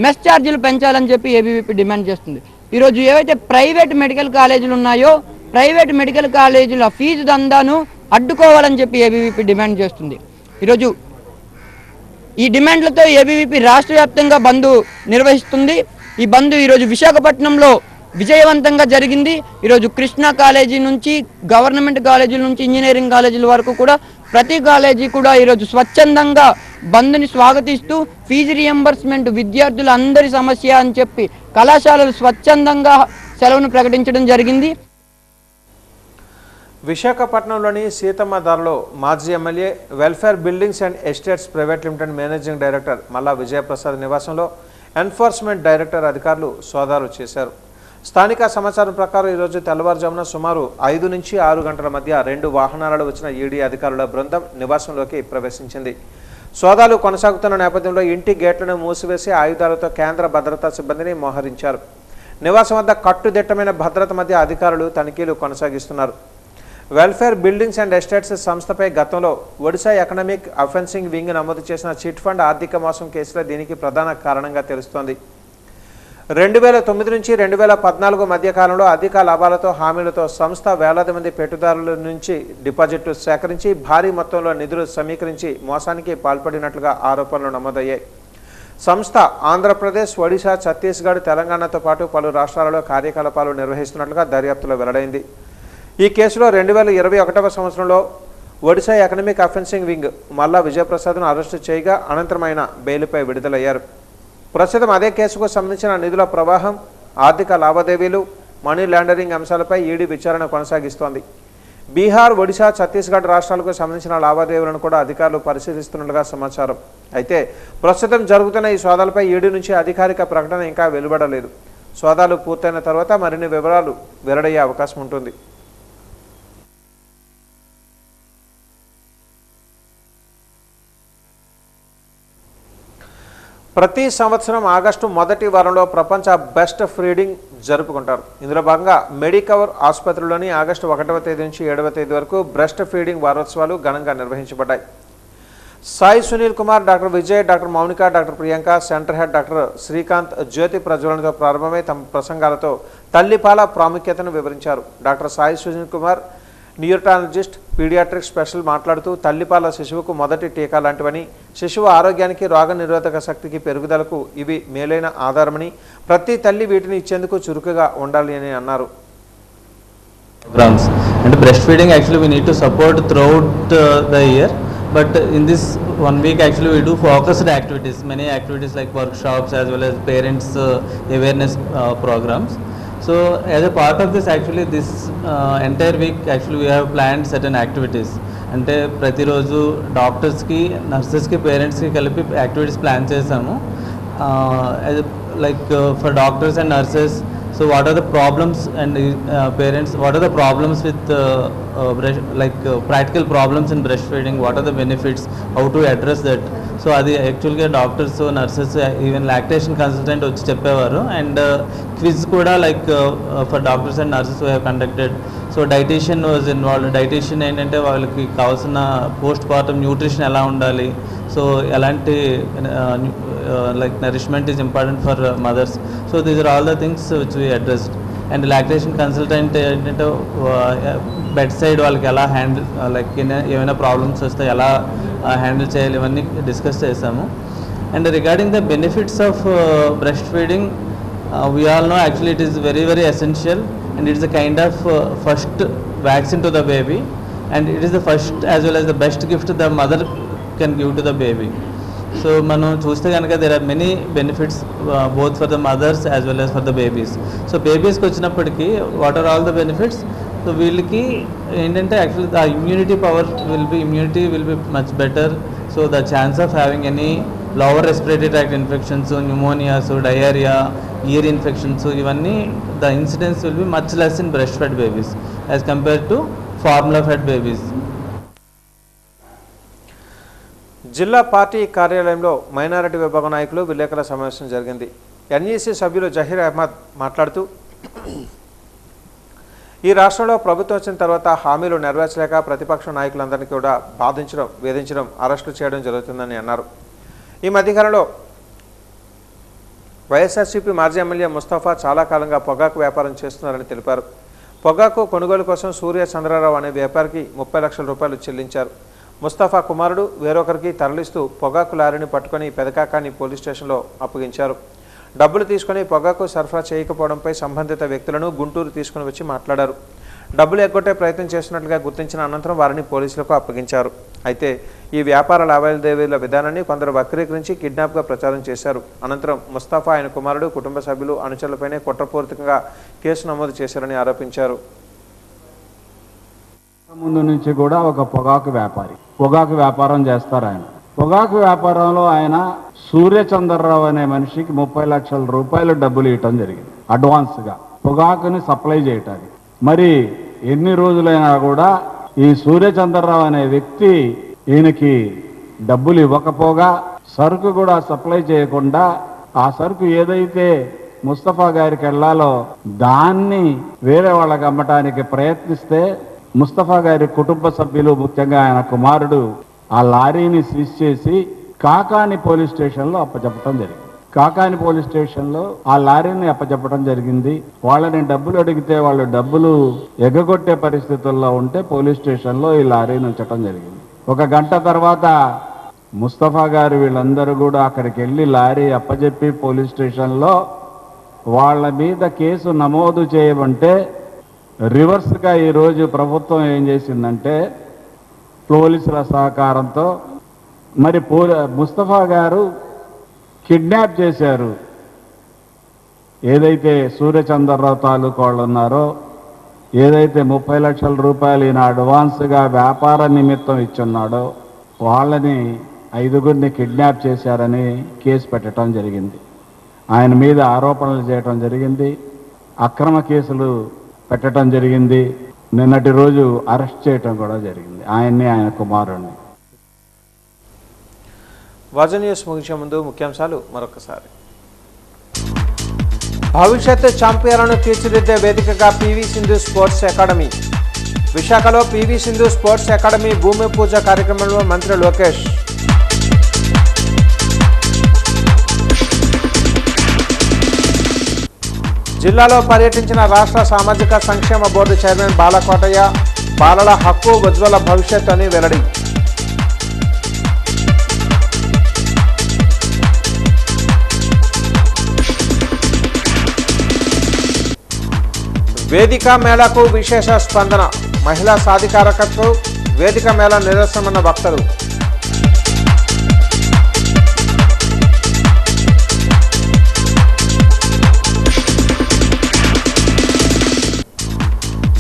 మెస్ ఛార్జీలు పెంచాలని చెప్పి ఏబీవీపీ డిమాండ్ చేస్తుంది. ఈరోజు ఏవైతే ప్రైవేట్ మెడికల్ కాలేజీలు ఉన్నాయో ప్రైవేట్ మెడికల్ కాలేజీల ఫీజు దందాను అడ్డుకోవాలని చెప్పి ఏబీవీపీ డిమాండ్ చేస్తుంది. ఈరోజు ఈ డిమాండ్లతో ఏబీవీపీ రాష్ట్ర వ్యాప్తంగా బంద్ నిర్వహిస్తుంది. ఈ బంద్ ఈరోజు విశాఖపట్నంలో విజయవంతంగా జరిగింది. ఈరోజు కృష్ణా కాలేజీ నుంచి గవర్నమెంట్ కాలేజీల నుంచి ఇంజనీరింగ్ కాలేజీల వరకు కూడా ప్రతి కాలేజీ కూడా ఈరోజు స్వచ్ఛందంగా బంద్ని స్వాగతిస్తూ ఫీజు రియంబర్స్మెంట్ విద్యార్థులందరి సమస్య అని చెప్పి కళాశాలలు స్వచ్ఛందంగా సెలవును ప్రకటించడం జరిగింది. విశాఖపట్నంలోని సీతమ్మ దారిలో మాజీ MLA welfare buildings and estates private limited managing director మల్లా విజయప్రసాద్ నివాసంలో ఎన్ఫోర్స్మెంట్ డైరెక్టర్ అధికారులు సోదాలు చేశారు. స్థానిక సమాచారం ప్రకారం ఈరోజు తెల్లవారుజామున సుమారు 5 నుంచి 6 గంటల మధ్య 2 వాహనాలలో వచ్చిన ఈడీ అధికారుల బృందం నివాసంలోకి ప్రవేశించింది. సోదాలు కొనసాగుతున్న నేపథ్యంలో ఇంటి గేట్లను మూసివేసి ఆయుధాలతో కేంద్ర భద్రతా సిబ్బందిని మోహరించారు. నివాసం వద్ద కట్టుదిట్టమైన భద్రత మధ్య అధికారులు తనిఖీలు కొనసాగిస్తున్నారు. వెల్ఫేర్ బిల్డింగ్స్ అండ్ ఎస్టేట్స్ సంస్థపై గతంలో ఒడిశా ఎకనామిక్ అఫెన్సింగ్ వింగ్ నమోదు చేసిన చిట్ ఫండ్ ఆర్థిక మోసం కేసులో దీనికి ప్రధాన కారణంగా తెలుస్తోంది. 2009 నుంచి 2014 మధ్య కాలంలో అధిక లాభాలతో హామీలతో సంస్థ వేలాది మంది పెట్టుదారుల నుంచి డిపాజిట్లు సేకరించి భారీ మొత్తంలో నిధులు సమీకరించి మోసానికి పాల్పడినట్లుగా ఆరోపణలు నమోదయ్యాయి. సంస్థ ఆంధ్రప్రదేశ్, ఒడిశా, ఛత్తీస్గఢ్, తెలంగాణతో పాటు పలు రాష్ట్రాలలో కార్యకలాపాలు నిర్వహిస్తున్నట్లుగా దర్యాప్తులో వెల్లడైంది. ఈ కేసులో 2021 సంవత్సరంలో ఒడిశా ఎకనామిక్ అఫెన్సింగ్ వింగ్ మల్లా విజయప్రసాద్ను అరెస్టు చేయగా అనంతరం ఆయన బెయిల్పై విడుదలయ్యారు. ప్రస్తుతం అదే కేసుకు సంబంధించిన నిధుల ప్రవాహం, ఆర్థిక లావాదేవీలు, మనీ లాండరింగ్ అంశాలపై ఈడీ విచారణ కొనసాగిస్తోంది. బీహార్, ఒడిశా, ఛత్తీస్గఢ్ రాష్ట్రాలకు సంబంధించిన లావాదేవీలను కూడా అధికారులు పరిశీలిస్తున్నట్లుగా సమాచారం. అయితే ప్రస్తుతం జరుగుతున్న ఈ సోదాలపై ఈడీ నుంచి అధికారిక ప్రకటన ఇంకా వెలువడలేదు. సోదాలు పూర్తయిన తర్వాత మరిన్ని వివరాలు వెల్లడయ్యే అవకాశం ఉంటుంది. ప్రతి సంవత్సరం ఆగస్టు మొదటి వారంలో ప్రపంచ బెస్ట్ ఫీడింగ్ జరుపుకుంటారు. ఇందులో భాగంగా మెడికవర్ ఆసుపత్రిలోని ఆగస్టు 1వ తేదీ నుంచి 7వ తేదీ వరకు బ్రెస్ట్ ఫీడింగ్ వారోత్సవాలు ఘనంగా నిర్వహించబడ్డాయి. Sai Sunil Kumar, doctor Vijay, doctor Mounika, doctor Priyanka, centre head doctor Srikanth జ్యోతి ప్రజ్వలనతో ప్రారంభమై తమ ప్రసంగాలతో తల్లిపాల ప్రాముఖ్యతను వివరించారు. Doctor Sai Sunil Kumar, neurotologist, paediatric special మాట్లాడుతూ తల్లిపాల శిశువుకు మొదటి టీకా లాంటివని, శిశువు ఆరోగ్యానికి, రోగ నిరోధక శక్తికి పెరుగుదలకు ఇవి మేలైన ఆధారమని, ప్రతి తల్లి వీటిని ఇచ్చేందుకు చురుకుగా ఉండాలి అని అన్నారు. Programs and breastfeeding actually we need to support throughout the year, but in this 1 week actually we do focused activities, many activities like workshops as well as parents awareness programs. So as a part of this actually this entire week actually we have planned certain activities. అంటే ప్రతిరోజు డాక్టర్స్కి, నర్సెస్కి, పేరెంట్స్కి కలిపి activities plan చేసాము. Like for doctors and nurses, so what are the problems, and parents, what are the problems with practical problems in breastfeeding, what are the benefits, how to address that. So adi actually ga doctors, nurses, even lactation consultant వచ్చి చెప్పేవారు. And quiz kuda like for doctors and nurses we have conducted. So dietitian was involved. Dietitian ఏంటంటే వాళ్ళకి కావాల్సిన post partum nutrition ఎలా ఉండాలి, so ఎలాంటి like nourishment is important for mothers. So these are all the things which we addressed. And lactation consultant ఏంటంటే bed side వాళ్ళకి ఎలా handle, like ఏమైనా ప్రాబ్లమ్స్ వస్తే ఎలా హ్యాండిల్ చేయాలి, ఇవన్నీ డిస్కస్ చేసాము. And regarding the benefits of breast feeding, we all know actually it is very very essential, and it is a kind of first vaccine to the baby, and it is the first as well as the best gift the mother can give to the baby. So మనం చూస్తే కనుక there are many benefits both for the mothers as well as for the babies. So babiesకి వచ్చినప్పటికీ what are all the benefits? So వీళ్ళకి ఏంటంటే actually the immunity will be much better. So the chance of having any lower respiratory tract infections, pneumonia, diarrhea, ear infections, ఇవన్నీ the incidence will be much less in breastfed babies as compared to formula fed babies. జిల్లా party కార్యాలయంలో minority విభాగం నాయకులు విలేకరుల సమావేశం జరిగింది. NEC సభ్యులు జహీర్ అహ్మద్ మాట్లాడుతూ ఈ రాష్ట్రంలో ప్రభుత్వం వచ్చిన తర్వాత హామీలు నెరవేర్చలేక ప్రతిపక్ష నాయకులందరినీ కూడా బాధించడం, వేధించడం, అరెస్టులు చేయడం జరుగుతుందని అన్నారు. ఈ మధ్యకాలంలో వైఎస్ఆర్సీపీ మాజీ ఎమ్మెల్యే ముస్తఫా చాలా కాలంగా పొగాకు వ్యాపారం చేస్తున్నారని తెలిపారు. పొగాకు కొనుగోలు కోసం సూర్య చంద్రరావు అనే వ్యాపారికి 30 లక్షల రూపాయలు చెల్లించారు. ముస్తఫా కుమారుడు వేరొకరికి తరలిస్తూ పొగాకు లారీని పట్టుకొని పెదకాకాని పోలీస్ స్టేషన్లో అప్పగించారు. డబ్బులు తీసుకుని పొగాకు సరఫరా చేయకపోవడంపై సంబంధిత వ్యక్తులను గుంటూరు తీసుకుని వచ్చి మాట్లాడారు. డబ్బులు ఎగ్గొట్టే ప్రయత్నం చేస్తున్నట్లుగా గుర్తించిన అనంతరం వారిని పోలీసులకు అప్పగించారు. అయితే ఈ వ్యాపార లావాదేవీల విధానాన్ని కొందరు వక్రీకరించి కిడ్నాప్గా ప్రచారం చేశారు. అనంతరం ముస్తఫా, ఆయన కుమారుడు, కుటుంబ సభ్యులు, అనుచరులపైనే కుట్రపూరితంగా కేసు నమోదు చేశారని ఆరోపించారు. ముందు నుంచి కూడా ఒక పొగాకు వ్యాపారం చేస్తారు. ఆయన పొగాకు వ్యాపారంలో ఆయన సూర్యచంద్రరావు అనే మనిషికి 30 లక్షల రూపాయలు డబ్బులు ఇవ్వటం జరిగింది అడ్వాన్స్గా పొగాకుని సప్లై చేయటానికి. మరి ఎన్ని రోజులైనా కూడా ఈ సూర్యచంద్రరావు అనే వ్యక్తి ఈయనకి డబ్బులు ఇవ్వకపోగా సరుకు కూడా సప్లై చేయకుండా ఆ సరుకు ఏదైతే ముస్తఫా గారికి వెళ్ళాలో దాన్ని వేరే వాళ్ళకి అమ్మటానికి ప్రయత్నిస్తే ముస్తఫా గారి కుటుంబ సభ్యులు, ముఖ్యంగా ఆయన కుమారుడు ఆ లారీని సీజ్ చేసి కాకాని పోలీస్ స్టేషన్లో అప్పచెప్పడం జరిగింది. కాకాని పోలీస్ స్టేషన్లో ఆ లారీని అప్పచెప్పడం జరిగింది. వాళ్ళని డబ్బులు అడిగితే వాళ్ళు డబ్బులు ఎగగొట్టే పరిస్థితుల్లో ఉంటే పోలీస్ స్టేషన్లో ఈ లారీని ఉంచడం జరిగింది. 1 గంట తర్వాత ముస్తఫా గారు వీళ్ళందరూ కూడా అక్కడికి వెళ్ళి లారీ అప్పచెప్పి పోలీస్ స్టేషన్లో వాళ్ళ మీద కేసు నమోదు చేయమంటే రివర్స్గా ఈరోజు ప్రభుత్వం ఏం చేసిందంటే పోలీసుల సహకారంతో మరి ముస్తఫా గారు కిడ్నాప్ చేశారు. ఏదైతే సూర్యచంద్రరావు తాలూకు వాళ్ళు ఉన్నారో, ఏదైతే 30 లక్షల రూపాయలు ఈయన అడ్వాన్స్గా వ్యాపార నిమిత్తం ఇచ్చున్నాడో వాళ్ళని 5గురిని కిడ్నాప్ చేశారని కేసు పెట్టడం జరిగింది. ఆయన మీద ఆరోపణలు చేయడం జరిగింది, అక్రమ కేసులు పెట్టడం జరిగింది. నిన్నటి రోజు అరెస్ట్ చేయటం కూడా జరిగింది ఆయన్ని, ఆయన కుమారుణ్ణి. వాజన్ న్యూస్ ముగించే ముందు ముఖ్యాంశాలు మరొకసారి. భవిష్యత్తు ఛాంపియన్లను తీర్చిదిద్దే వేదికగా పివి సింధు స్పోర్ట్స్ అకాడమీ. విశాఖలో పివి సింధు స్పోర్ట్స్ అకాడమీ భూమి పూజ కార్యక్రమంలో మంత్రి లోకేష్. జిల్లాలో పర్యటించిన రాష్ట్ర సామాజిక సంక్షేమ బోర్డు చైర్మన్ బాలకోటయ్య. బాలల హక్కు, ఉజ్వల భవిష్యత్తు అని వెల్లడి. వేదిక మేళకు విశేష స్పందన. మహిళా సాధికారతకు వేదిక మేళ నిదర్శనమన్న వక్తలు.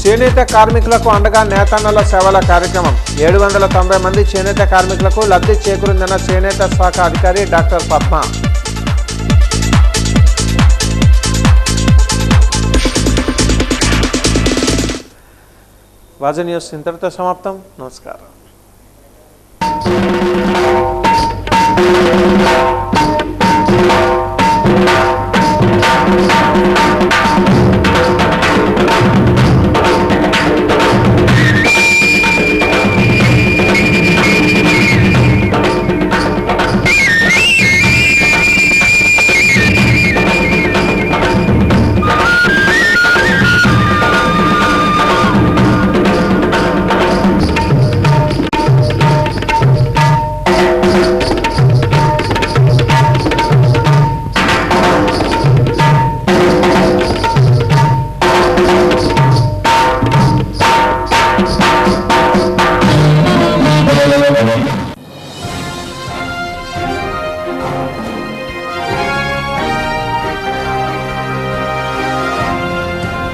చేనేత కార్మికులకు అండగా నేతన్నల సేవల కార్యక్రమం. 790 మంది చేనేత కార్మికులకు లబ్ధి చేకూరిందన్న చేనేత శాఖ అధికారి డాక్టర్ పద్మ. వాజన్ న్యూస్ ఇంతటితో సమాప్తం. నమస్కారం.